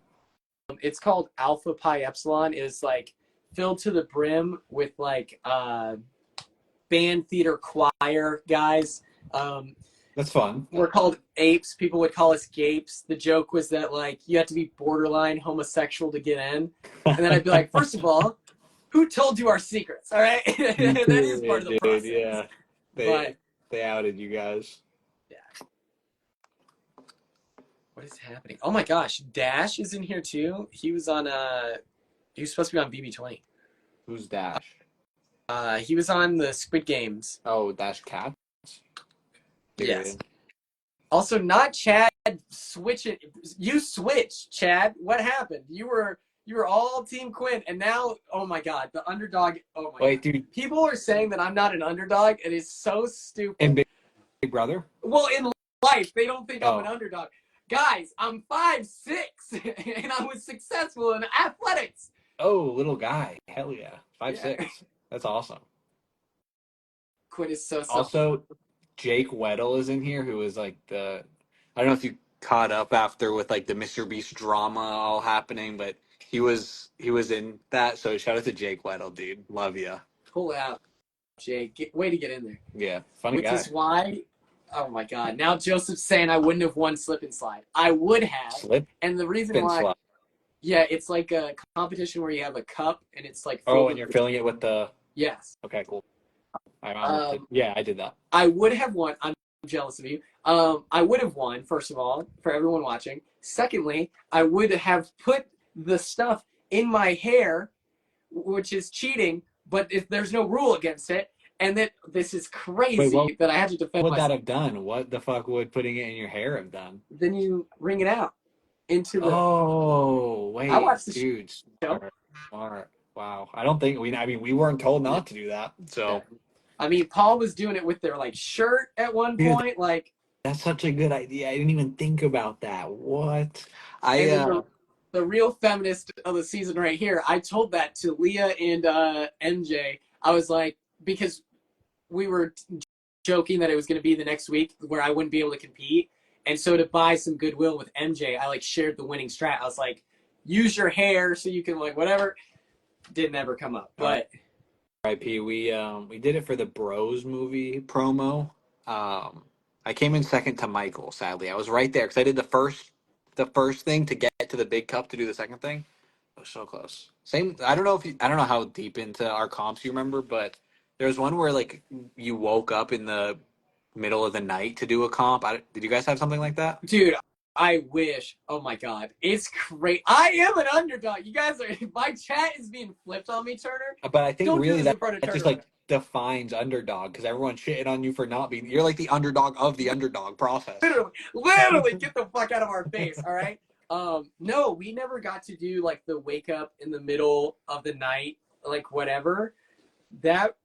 it's called Alpha Pi Epsilon. It is like filled to the brim with like band theater choir guys. That's fun. We're called apes. People would call us gapes. The joke was that like you had to be borderline homosexual to get in. And then I'd be like, first of all, who told you our secrets? All right. That is part of the Dude, process. yeah. But They outed you guys. yeah. What is happening? Oh my gosh. Dash is in here too. He was supposed to be on BB20. Who's Dash? He was on the Squid Games. Oh, Dash Cats? Yes. Period. Also, not Chad switching. You switched, Chad. What happened? You were You were all Team Quinn, and now, oh my God, the underdog. Oh my God, Wait, dude, people are saying that I'm not an underdog. It is so and stupid. Big Brother? Well, in life, they don't think I'm an Oh, underdog. Guys, I'm 5'6", and I was successful in athletics. oh, little guy. Hell yeah. Five Yeah, six. That's awesome. Quinn is so. Also, Jake Weddle is in here, who is like the I don't know if you caught up after with like the Mr. Beast drama all happening, but he was in that. So shout out to Jake Weddle, dude. Love you. Pull it out, Jay. Way to get in there. Yeah, funny Which guy. is why, oh my God, now Joseph's saying I wouldn't have won slip and slide. I would have, Slip and the reason and why, slide. yeah, it's like a competition where you have a cup and it's like Oh, filled and with you're potatoes. filling it with the. Yes. Okay, cool. Um, Yeah, I did that. I would have won. I'm jealous of you. I would have won, first of all, for everyone watching. Secondly, I would have put the stuff in my hair, which is cheating, but if there's no rule against it, and that this is Wait, what crazy that I had to defend would that myself. have done? What the fuck would putting it in your hair have done? Then you ring it out into the. Oh, I wait, watched the dude, show. smart, smart. Wow. I don't think I mean, we weren't told Yeah. not to do that. So, I mean, Paul was doing it with their like shirt at one dude, point, like, that's such a good idea. I didn't even think about that. What? I and then the real feminist of the season right here. I told that to Leah and MJ. I was like, because we were joking that it was going to be the next week where I wouldn't be able to compete, and so to buy some goodwill with MJ, I like shared the winning strat. I was like, use your hair so you can like whatever. Didn't ever come up, but RIP. We did it for the Bros movie promo. I came in second to Michael. Sadly, I was right there because I did the first thing to get to the big cup to do the second thing. It was so close. Same. I don't know how deep into our comps you remember, but there was one where like you woke up in the middle of the night to do a comp. Did you guys have something like that? dude, I wish. Oh my God, it's great. I am an underdog. You guys are. My chat is being flipped on me, Turner. But I think Don't do really this in front of that just Turner. like defines underdog because everyone's shitting on you for not being. You're like the underdog of the underdog process. Literally, get the fuck out of our face. All right. No, we never got to do like the wake up in the middle of the night, like whatever. That.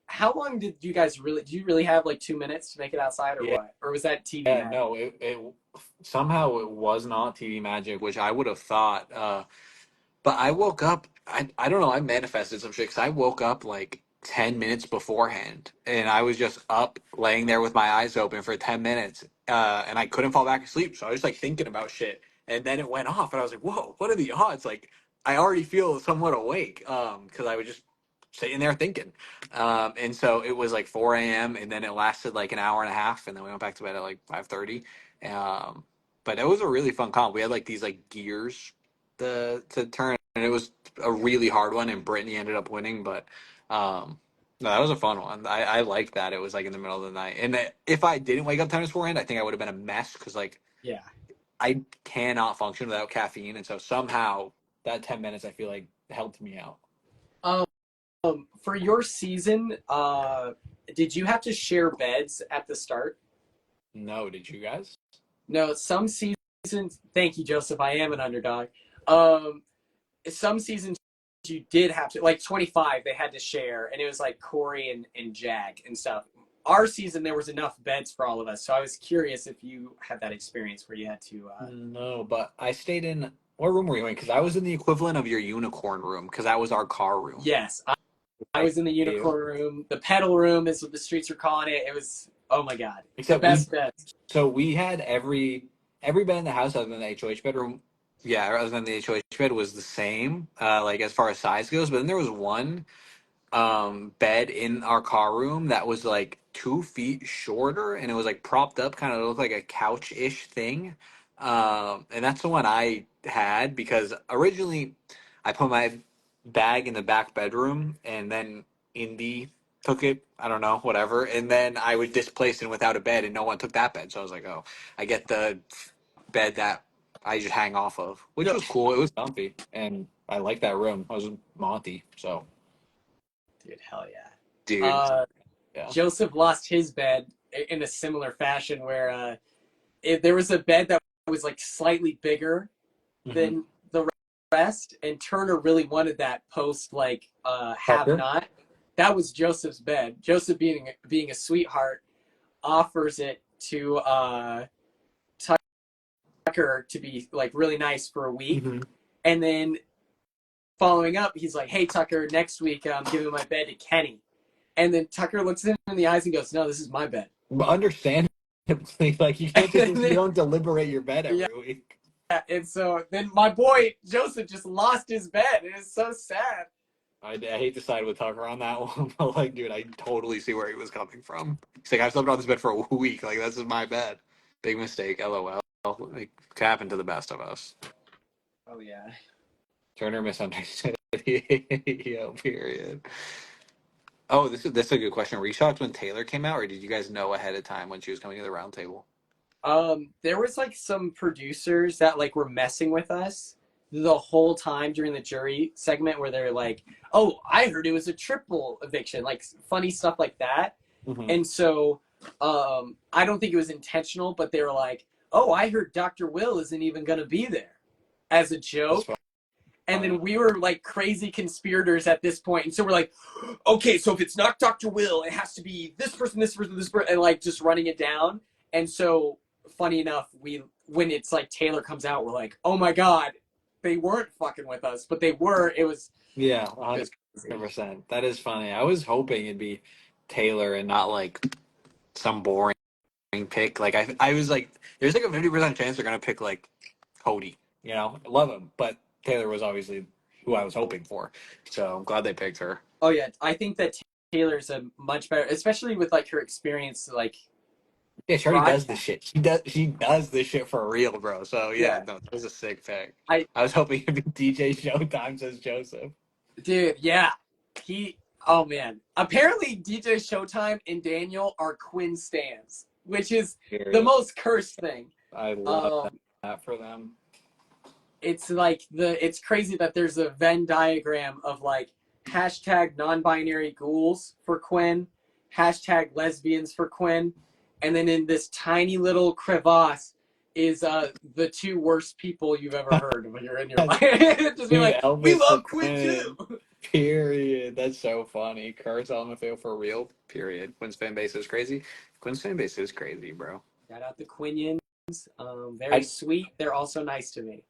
How long did you guys really? Do you really have like 2 minutes to make it outside, or Yeah, what? Or was that TV yeah, magic? no, it somehow it was not TV magic, which I would have thought. But I woke up. I don't know. I manifested some shit because I woke up like 10 minutes beforehand, and I was just up, laying there with my eyes open for 10 minutes, and I couldn't fall back asleep. So I was like thinking about shit, and then it went off, and I was like, "Whoa, what are the odds?" Like I already feel somewhat awake, because I was just sitting there thinking, and so it was like 4 a.m. and then it lasted like an hour and a half, and then we went back to bed at like 5:30. Um, but it was a really fun comp. We had like these like gears to turn, and it was a really hard one, and Brittany ended up winning. But no, that was a fun one. I liked that it was like in the middle of the night, and if I didn't wake up 10 minutes beforehand, I think I would have been a mess because like Yeah. I cannot function without caffeine, and so somehow that 10 minutes I feel like helped me out. Um, for your season, did you have to share beds at the start? No, did you guys? No, some seasons. Thank you, Joseph. I am an underdog. Um, some seasons you did have to, like 25, they had to share, and it was like Corey and Jag and stuff. Our season, there was enough beds for all of us, so I was curious if you had that experience where you had to. No, but I stayed in. What room were you in? Because I was in the equivalent of your unicorn room because that was our car room. Yes, I Right. was in the You. unicorn room, the pedal room is what the streets are calling it. It was, oh my God, the Except we best beds. So we had every bed in the house other than the HOH bedroom. Yeah, other than the HOH bed was the same, like as far as size goes. But then there was one bed in our car room that was like 2 feet shorter, and it was like propped up, kind of looked like a couch ish thing. And that's the one I had because originally I put my bag in the back bedroom, and then Indy took it. I don't know, whatever. And then I was displaced and without a bed, and no one took that bed. So I was like, oh, I get the bed that I just hang off of, which No, was cool. It was comfy, and I like that room. I was with Monty, so dude, hell yeah. dude, Uh, yeah. Joseph lost his bed in a similar fashion where there was a bed that was like slightly bigger Hmm. than the rest, and Turner really wanted that post like have Tucker. not. That was Joseph's bed. Joseph being a sweetheart offers it to Tucker to be like really nice for a week, Hmm. and then following up, he's like, "Hey Tucker, next week I'm giving my bed to Kenny." And then Tucker looks him in the eyes and goes, "No, this is my bed." But understandably, like you can't just And you then, don't deliberate your bed yeah, every week. and so then my boy Joseph just lost his bed. It is so sad. I hate to side with Tucker on that one, but like, dude, I totally see where he was coming from. He's like, I've slept on this bed for a week. Like, this is my bed. Big mistake. LOL. Like, could happen to the best of us. Oh yeah. Turner misunderstood. Yo, period. Oh, this is a good question. Were you shocked when Taylor came out, or did you guys know ahead of time when she was coming to the round table? There was like some producers that like were messing with us the whole time during the jury segment where they're like, "Oh, I heard it was a triple eviction," like funny stuff like that. Mm-hmm. And so, I don't think it was intentional, but they were like, "Oh, I heard Dr. Will isn't even going to be there," as a That's joke. And funny. then we were like crazy conspirators at this point, and so we're like, okay, so if it's not Dr. Will, it has to be this person, this person, this person, and like just running it down. And so, funny enough, we when it's like Taylor comes out, we're like, oh my god, they weren't fucking with us, but they were. Yeah, It 100%. was crazy. That is funny. I was hoping it'd be Taylor and not like some boring pick. Like I was like, there's like a 50% chance they're gonna pick like Cody. You know, I love him, but Taylor was obviously who I was hoping for. So I'm glad they picked her. Oh yeah, I think that Taylor's a much better, especially with like her experience, like Yeah, she already does this broadcast. shit. She does this shit for real, bro. So yeah, Yeah, no, that was a sick pick. I I was hoping it'd be DJ Showtime says Joseph. dude, yeah, he. Oh man, apparently DJ Showtime and Daniel are Quinn stans, which is the Period. most cursed thing. I love Um, that for them. it's like it's crazy that there's a Venn diagram of like hashtag non-binary ghouls for Quinn, hashtag lesbians for Quinn, and then in this tiny little crevasse is the two worst people you've ever heard when you're in your life. Just be Dude, like, we Elvis for love Quinn Quinn. too. Period. That's so funny. Curse LMFAO for real. Period. Quinn's fan base is crazy. Quinn's fan base is crazy, bro. Shout out the Quinions. Very I sweet. They're also nice to me.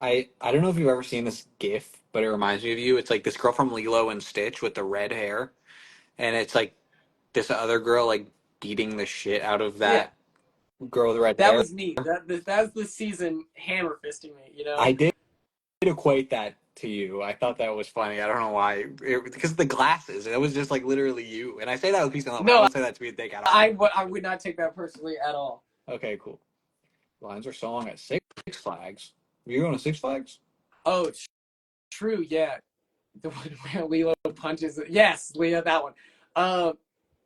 I don't know if you've ever seen this GIF, but it reminds me of you. It's like this girl from Lilo and Stitch with the red hair, and it's like this other girl like beating the shit out of Yeah, that girl with the red that hair. was neat. That was the season hammer fisting me. You know. I did equate that to you. I thought that was funny. I don't know why. Because of the glasses. It was just like literally you. And I say that with peace and love. I No, don't say that to be a dick at all. I would not take that personally at all. Okay, cool. Lines are so long at Six Flags. Are you going to Six Flags? Oh, true. Yeah, the one where Lilo punches. Yes, Leah, that one. Um,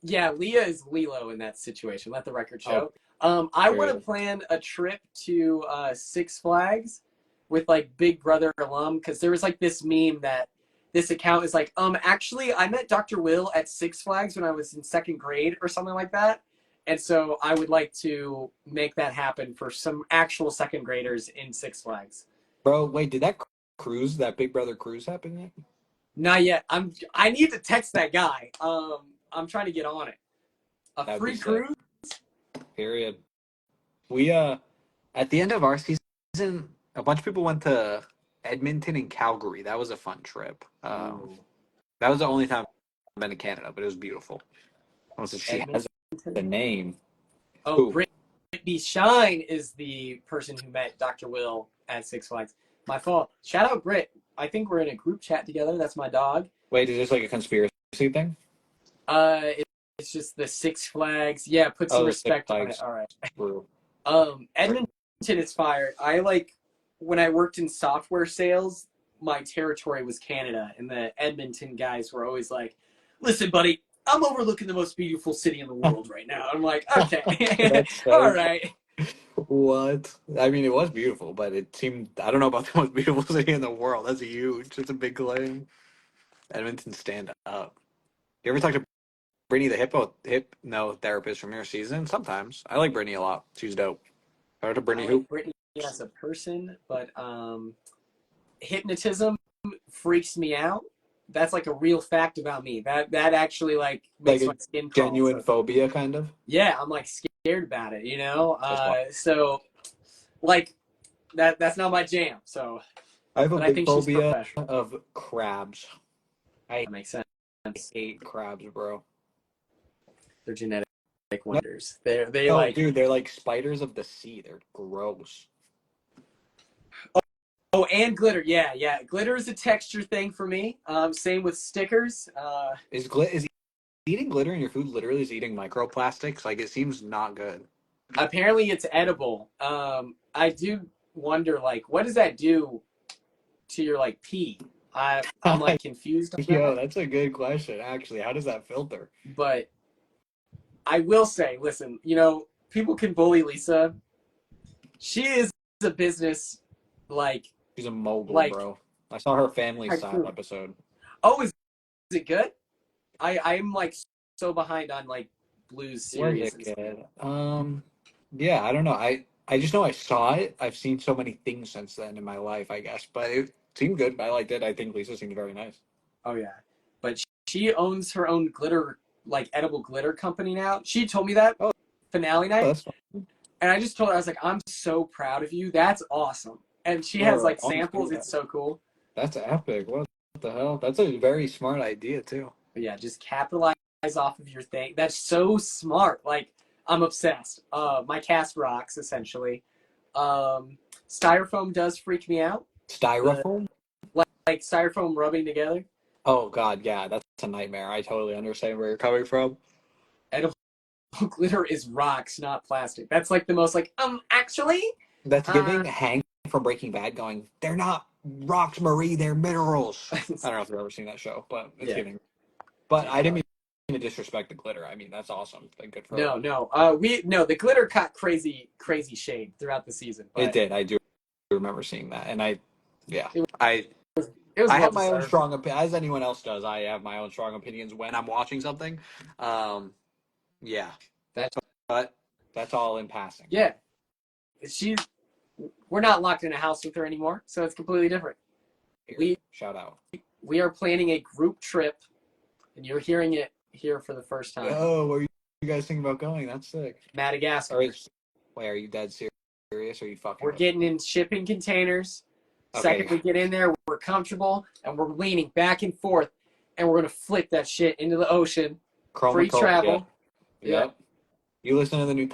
yeah, Leah is Lilo in that situation. Let the record Oh, show. I want to period. plan a trip to Six Flags with like Big Brother alum because there was like this meme that this account is like, actually, I met Dr. Will at Six Flags when I was in second grade or something like that. And so I would like to make that happen for some actual second graders in Six Flags. Bro, wait, did that cruise, that Big Brother cruise happen yet? Not yet. I need to text that guy. I'm trying to get on it. A That would be free sick. cruise? Period. We at the end of our season, a bunch of people went to Edmonton and Calgary. That was a fun trip. Ooh. That was the only time I've been to Canada, but it was beautiful. Also, she has a Edmonton. name. Oh, Who? Brittany Shine is the person who met Dr. Will at Six Flags. My fault. Shout out Britt. I think we're in a group chat together. That's my dog. Wait, is this like a conspiracy thing? Uh, it's just the Six Flags. Yeah, put some Oh, the Six respect on it. Flags All right. crew. Edmonton is fired. I like when I worked in software sales, my territory was Canada, and the Edmonton guys were always like, "Listen, buddy, I'm overlooking the most beautiful city in the world right now." I'm like, "Okay, That's all so right." what? I mean, it was beautiful, but it seemed I don't know about the most beautiful city in the world. That's huge. That's a big claim. Edmonton, stand up. You ever talk to Brittany, the hypno therapist from your season? Sometimes I like Brittany a lot. She's dope. Shout out to I Brittany like who? Brittany as a person, but hypnotism freaks me out. That's like a real fact about me. That actually like Like makes my a skin crawl. genuine So phobia, kind of. yeah, I'm like scared about it, you know. That's fun. So like that's not my jam. So, I have a but I big think she's phobia professional. of crabs. I That makes sense. hate crabs, bro. They're genetic No, wonders. They no, like dude, they're like spiders of the sea. They're gross. oh, and glitter. Yeah, yeah. Glitter is a texture thing for me. Same with stickers. Is eating glitter in your food literally is eating microplastics? Like it seems not good. Apparently, it's edible. I do wonder, like, what does that do to your like pee? I'm like confused on Yo, that. that's a good question, actually. How does that filter? But I will say, listen, you know, people can bully Lisa. She is a business like She's a mogul, like bro. I saw her Family Style tycoon. episode. Oh, is it good? I'm like so behind on like Blues Was series it and stuff. good? Yeah, I don't know. I just know I saw it. I've seen so many things since then in my life, I guess. But it seemed good. I liked it. I think Lisa seemed very nice. Oh yeah, but she owns her own glitter like edible glitter company now. She told me that Oh, finale night, that's fun. and I just told her I was like, I'm so proud of you. That's awesome. And she has Bro, like honestly, samples. It's so cool. that's epic. What the hell? That's a very smart idea too. But yeah, just capitalize off of your thing. That's so smart. Like I'm obsessed. My cast rocks essentially. Um, styrofoam does freak me out. The Styrofoam? like styrofoam rubbing together. Oh God, yeah, that's a nightmare. I totally understand where you're coming from. Edible glitter is rocks, not plastic. That's like the most like actually. That's Uh, giving Hank from Breaking Bad going, they're not rocks, Marie, they're minerals. I don't know if you've ever seen that show, but it's yeah, giving. But dude, I didn't hell mean to disrespect the glitter. I mean, that's awesome. Like, good for her. no. We no the glitter caught crazy shade throughout the season, It but did. I do remember seeing that. And yeah, it, I it was I well have my own deserved. strong opinion, as anyone else does. I have my own strong opinions when I'm watching something. Um, yeah, That but that's all in passing. yeah, she's we're not locked in a house with her anymore, so it's completely different. Period. We Shout out. we are planning a group trip, and you're hearing it here for the first time. Oh, where you guys thinking about going? That's sick. All Madagascar. right. Wait, are you dead serious? Or are you fucking We're with me? getting in shipping containers. Second Okay, we get in there, we're comfortable and we're leaning back and forth, and we're gonna flick that shit into the ocean. Free Chromacopia. travel. Yeah. Yep. You listen to the new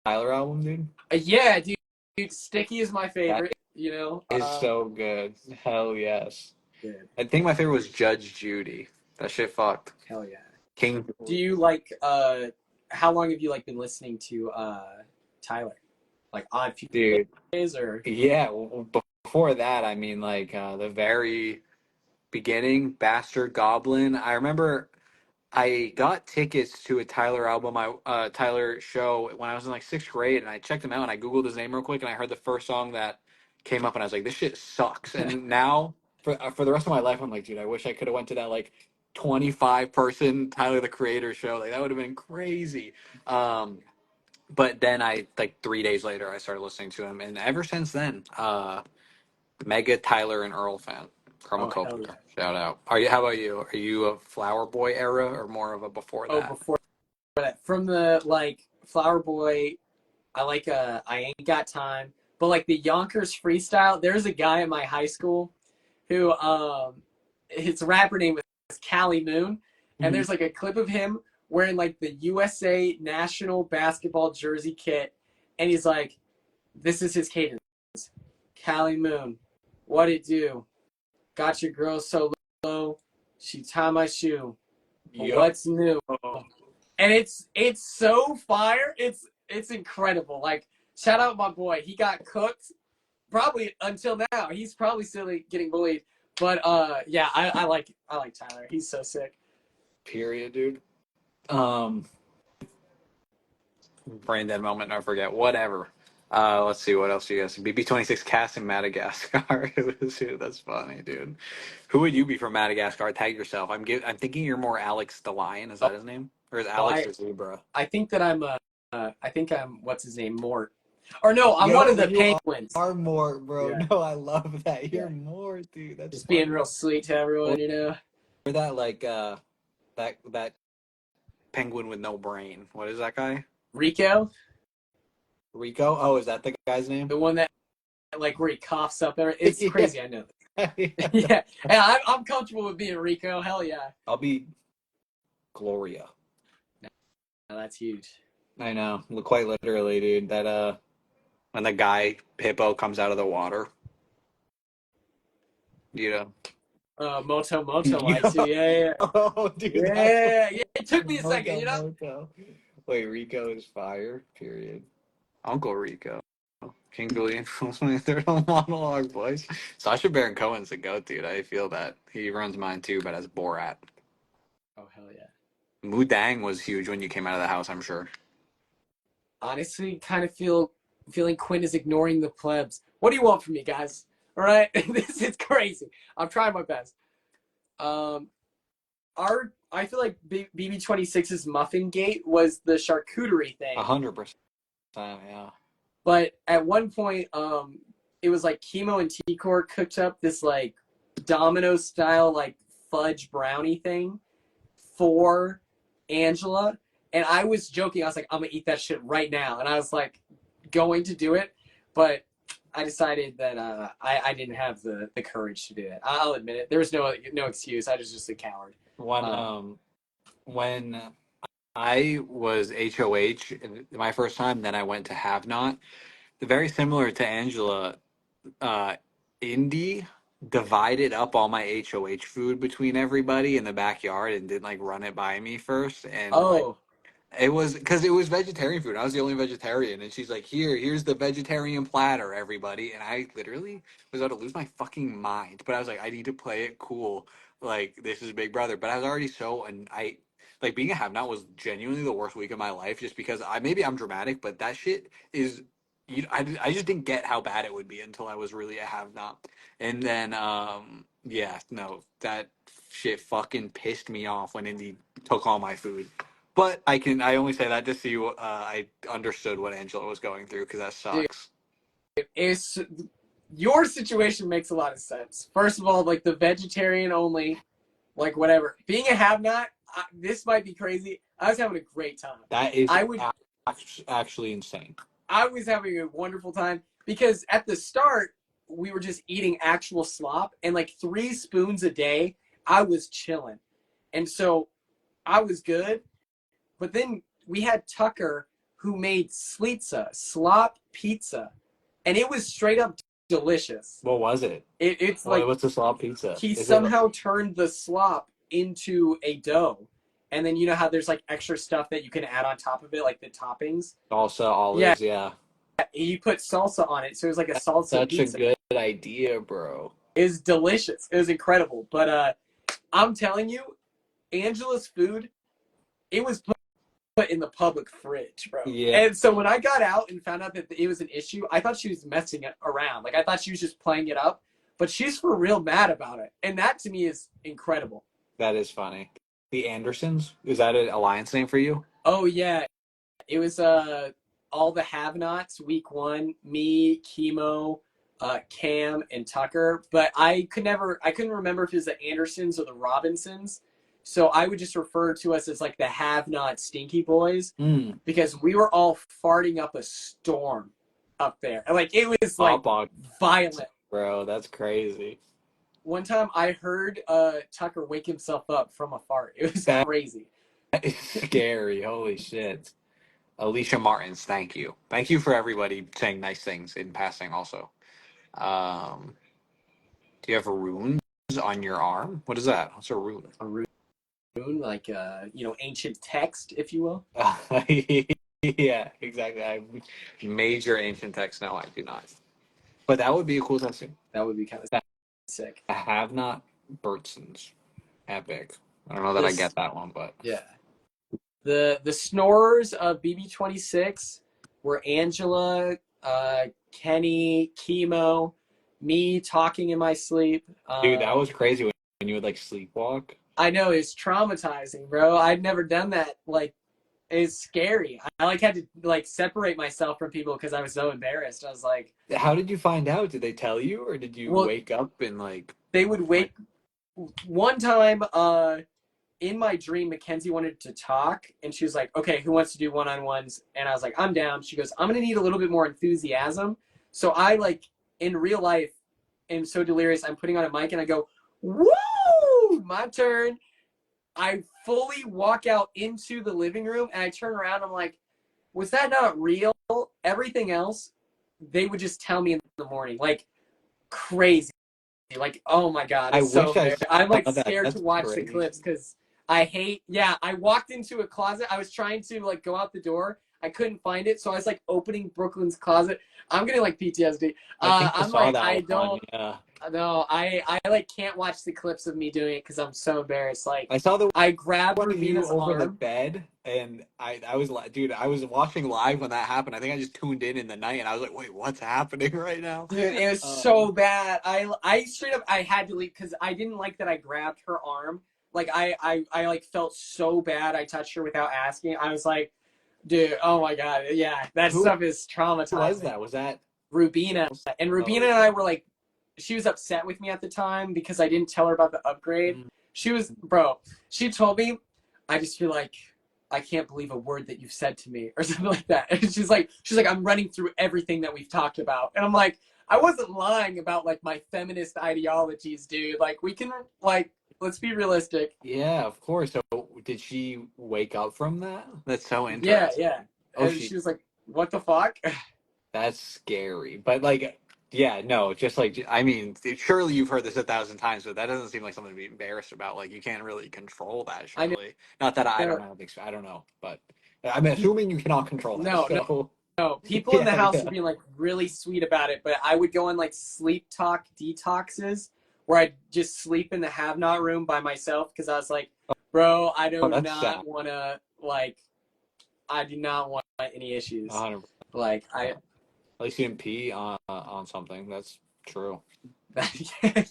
Tyler album, dude? Yeah, dude. Sticky is my That favorite. You know. is so good. Hell yes. Dude, I think my favorite was Judge Judy. That shit fucked. hell yeah. King. Do you like? How long have you like been listening to Tyler? Like odd few Dude. days or? Yeah. Before that, I mean, like the very beginning, Bastard Goblin. I remember I got tickets to a Tyler album, Tyler show when I was in like sixth grade, and I checked him out and I googled his name real quick, and I heard the first song that came up, and I was like, "This shit sucks." And now, for the rest of my life, I'm like, dude, I wish I could have went to that like 25 person Tyler the Creator show. Like that would have been crazy. Um, but then I like 3 days later, I started listening to him, and ever since then, mega Tyler and Earl fan. Oh hell Chromacopia. yeah. Shout out. Are you? How about you? Are you a Flower Boy era or more of a before Oh, that? before that, from the like Flower Boy, I like I ain't got time. But like the Yonkers freestyle, there's a guy in my high school who his rapper name was Cali Moon, and Mhm. there's like a clip of him wearing like the USA national basketball jersey kit, and he's like, this is his cadence. Cali Moon, what it do? Got your girl so low, she tie my shoe. But Yup. what's new? And it's so fire. It's incredible. Like shout out my boy. He got cooked probably until now. He's probably still getting bullied. But yeah, I like Tyler. He's so sick. Period, dude. Um, Brain dead moment. I forget. Whatever. Let's see what else you guys. BB-26 cast in Madagascar. Dude, that's funny, dude. Who would you be from Madagascar? Tag yourself. I'm thinking you're more Alex the Lion. Is Oh, that his name, or is well, Alex the Zebra? I think that I'm I think I'm what's his name Mort. Or no, I'm one of Yo, the you penguins. are more, bro. Yeah, No, I love that. yeah. You're more, dude. That's Just being funny. real sweet to everyone, you know. Or that like that penguin with no brain. What is that guy? Rico, Rico? Oh, is that the guy's name? the one that like where he coughs up. It's Yeah. crazy. I know. Yeah, Yeah, yeah. I'm comfortable with being Rico. Hell yeah. I'll be Gloria. No, that's huge. I know, quite literally, dude. That when the guy hippo comes out of the water, you know. Moto Moto I too. Yo, Yeah, oh, yeah, dude, that's what yeah, yeah. It took me a second, Moto you know. Moto. Wait, Rico is fire. Period. Uncle Rico. King Julian was my third monologue voice. Sacha Baron Cohen's the goat, dude. I feel that. He runs mine too, but as Borat. Oh hell yeah. Mudang was huge when you came out of the house, I'm sure. Honestly, kind of feeling Quinn is ignoring the plebs. What do you want from me, guys? All right, this is crazy. I'm trying my best. Um, our I feel like BB26's Muffin Gate was the charcuterie thing, 100%, yeah. but at one point, it was like Chemo and T-Core cooked up this like domino style like fudge brownie thing for Angela. And I was joking. I was like, I'm gonna eat that shit right now. And I was like going to do it, but I decided that I didn't have the courage to do it. I'll admit it. There was no excuse. I was just a coward. When Um, when I was HOH my first time, then I went to Have Not. Very similar to Angela, uh, Indy divided up all my HOH food between everybody in the backyard and didn't like run it by me first. And like oh, it was because it was vegetarian food. I was the only vegetarian, and she's like, here's the vegetarian platter, everybody." And I literally was about to lose my fucking mind. But I was like, I need to play it cool. Like this is Big Brother. But I was already so, and I like being a have not was genuinely the worst week of my life, just because maybe I'm dramatic, but that shit is. I just didn't get how bad it would be until I was really a have not. And then, yeah, no, that shit fucking pissed me off when Indy took all my food. But I only say that to see what I understood what Angela was going through because that dude, sucks. it's your situation makes a lot of sense. First of all, like the vegetarian only, like whatever. Being a have-not, this might be crazy. I was having a great time. That is I would actually insane. I was having a wonderful time because at the start we were just eating actual slop and like 3 spoons a day. I was chilling, and so I was good. But then we had Tucker who made slitza slop pizza, and it was straight up delicious. What was it? It's Well, like what's the slop pizza? he Is it like somehow turned the slop into a dough, and then you know how there's like extra stuff that you can add on top of it, like the toppings. salsa, Yeah, olives? Yeah, he put salsa on it, so it was like a salsa such a pizza. good idea, bro. It was delicious. It was incredible. But I'm telling you, Angela's food, it was put in the public fridge, bro. Yeah, And so when I got out and found out that it was an issue, I thought she was messing it around. Like I thought she was just playing it up, but she's for real mad about it. And that to me is incredible. that is funny. The Andersons, is that an alliance name for you? Oh yeah, it was all the have-nots week 1, me, Chemo, Cam, and Tucker. But I couldn't remember if it was the Andersons or the Robinsons. So I would just refer to us as like the have-not stinky boys Mm. because we were all farting up a storm up there. Like it was like Hot dog, violent. bro. That's crazy. One time I heard Tucker wake himself up from a fart. It was That crazy. is scary. Holy shit. Alicia Martins, thank you. Thank you for everybody saying nice things in passing also. Um, do you have runes on your arm? What is that? What's a rune? A rune, like ancient text, if you will. Yeah, exactly. I major ancient text. No, I do not. But that would be a cool tattoo. That would be kind of sick. I have not Bertsons. Epic. I don't know that I This, get that one, but yeah. The snorers of BB26 were Angela, Kenny, Chemo, me talking in my sleep. dude, that was crazy when you would like sleepwalk. I know it's traumatizing, bro. I'd never done that like It's scary. I like had to like separate myself from people because I was so embarrassed. I was like, How did you find out? Did they tell you, or did you well, wake up and like they would went? wake one time. In my dream, Mackenzie wanted to talk, and she was like, "Okay, who wants to do one-on-ones?" And I was like, "I'm down." She goes, "I'm gonna need a little bit more enthusiasm." So I like in real life am so delirious. I'm putting on a mic and I go, "Woo! My turn." I fully walk out into the living room and I turn around. I'm like, "Was that not real?" Everything else, they would just tell me in the morning, like crazy. Like, oh my god, I it's so wish I embarrassing. I'm saw like that. scared to That's watch the clips crazy. because I hate. Yeah, I walked into a closet. I was trying to like go out the door. I couldn't find it, so I was like opening Brooklyn's closet. I'm getting like PTSD. I think I I'm saw like, I that one. don't. Yeah, No, I like can't watch the clips of me doing it because I'm so embarrassed. Like, I saw the I grabbed one of you Rubina's over the arm. bed, and I was like, dude, I was watching live when that happened. I think I just tuned in the night, and I was like, wait, what's happening right now? Dude, it was Um, so bad. I straight up I had to leave because I didn't like that I grabbed her arm. Like I like felt so bad. I touched her without asking. I was like, dude, oh my god, yeah, that who stuff is was traumatizing. that? Was that? Rubina and Oh Rubina and yeah. I were like, she was upset with me at the time because I didn't tell her about the upgrade. Mm. She was, bro. She told me, I just feel like I can't believe a word that you've said to me or something like that. And she's like, I'm running through everything that we've talked about, and I'm like, I wasn't lying about like my feminist ideologies, dude. Like we can like let's be realistic. Yeah, of course. So did she wake up from that? That's so Yeah, yeah. interesting. Oh, And she she was like, what the fuck? that's scary. But like, yeah, no, just like I mean, surely you've heard this 1,000 times, but that doesn't seem like something to be embarrassed about. Like you can't really control that, I know. surely. Not that I don't have, I don't know, but I'm assuming you cannot control that. No, no, So no. People in the yeah, house yeah. were being like really sweet about it, but I would go on like sleep talk detoxes where I'd just sleep in the have not room by myself because I was like, bro, I Oh, do that's sad. not want to like, I do not want any issues. 100%. Like I, At least you didn't pee on something. That's true.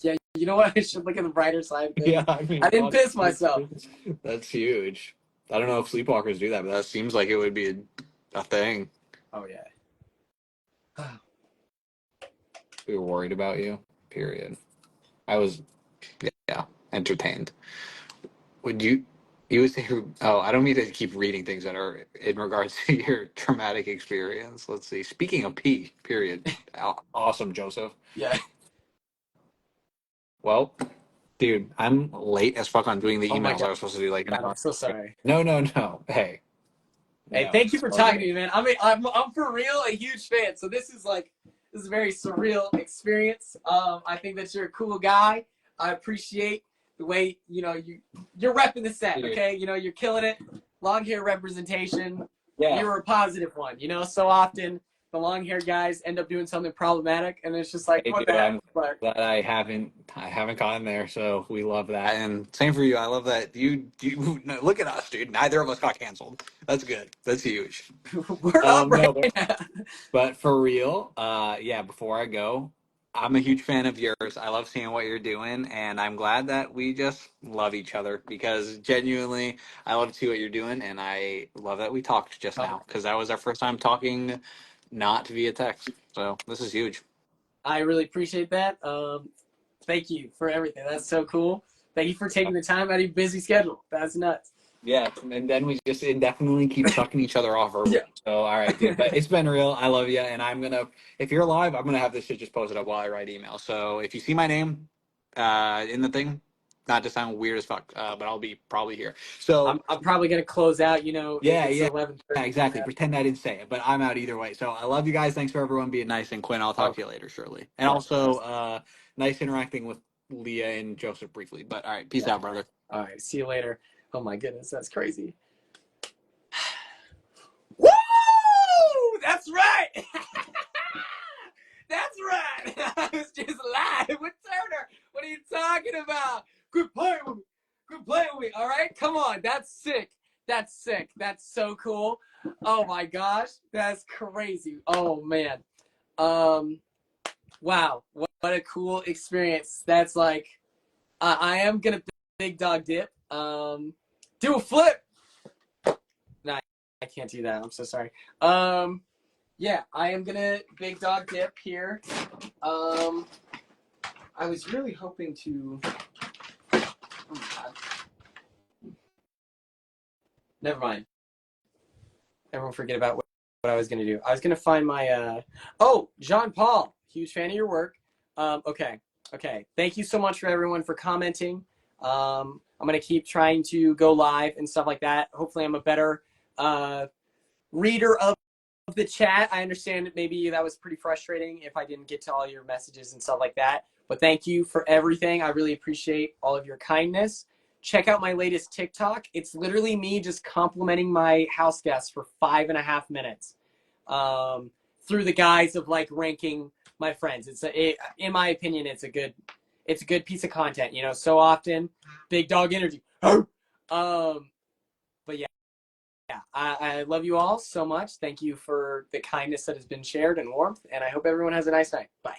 yeah, you know what? I should look at the brighter side of Yeah, things. I mean, I didn't piss myself. that's huge. I don't know if sleepwalkers do that, but that seems like it would be a thing. Oh yeah. We were worried about you. Period. I was, yeah, entertained. Would you? You would say, oh, I don't mean to keep reading things that are in regards to your traumatic experience. Let's see. Speaking of pee, period. Awesome, Joseph. Yeah. Well, dude, I'm late as fuck on doing the Oh my emails I god, was supposed to do like an I'm hour. so sorry. No, no, no. Hey, Hey, no, thank you it's for all talking to good. me, man. I mean, I'm for real a huge fan. So this is like this is a very surreal experience. I think that you're a cool guy. I appreciate the way you're repping the set. Dude, Okay, you're killing it. Long hair representation. yeah. You're a positive one. So often the long hair guys end up doing something problematic, and it's just like Hey, what dude, the heck. I'm But glad I haven't gotten there, so we love that. And same for you. I love that you no, look at us, dude. Neither of us got canceled. That's good. That's huge. we're up right No, now. but for real, yeah, before I go, I'm a huge fan of yours. I love seeing what you're doing, and I'm glad that we just love each other because genuinely, I love to see what you're doing, and I love that we talked just now because that was our first time talking not via text. So this is huge. I really appreciate that. Thank you for everything. That's so cool. Thank you for taking the time out of your busy schedule. That's nuts. Yeah, and then we just indefinitely keep sucking each other off verbally. Yeah. So, all right, dude. But it's been real. I love you, and if you're live, I'm gonna have this shit just posted up while I write email. So if you see my name, in the thing, not to sound weird as fuck, but I'll be probably here. So I'm probably gonna close out. yeah, It's yeah, 11:30. yeah, exactly. Pretend I didn't say it, but I'm out either way. So I love you guys. Thanks for everyone being nice, and Quinn, I'll talk Okay. to you later, surely. And Yeah. also, nice interacting with Leah and Joseph briefly. But all right, peace Yeah. out, brother. All right. See you later. Oh my goodness, that's crazy. Woo! That's right. That's right. I was just live with Turner. What are you talking about? Good playing with me. Good playing with me. All right, come on. That's sick. That's sick. That's so cool. Oh my gosh, that's crazy. Oh man. Um. Wow. What a cool experience. That's like. I am gonna big dog dip. Do a flip. Nice. I can't do that. I'm so sorry. Yeah, I am gonna big dog dip here. Um, I was really hoping to. Oh my god. Never mind. Everyone forget about what I was gonna do. I was gonna find my. Oh, Jean Paul, huge fan of your work. Okay, okay. Thank you so much for everyone for commenting. I'm gonna keep trying to go live and stuff like that. Hopefully, I'm a better reader of the chat. I understand that maybe that was pretty frustrating if I didn't get to all your messages and stuff like that. But thank you for everything. I really appreciate all of your kindness. Check out my latest TikTok. It's literally me just complimenting my house guests for 5.5 minutes, through the guise of like ranking my friends. In my opinion, it's a good piece of content. You know, so often, big dog energy. But yeah, I love you all so much. Thank you for the kindness that has been shared and warmth, and I hope everyone has a nice night. Bye.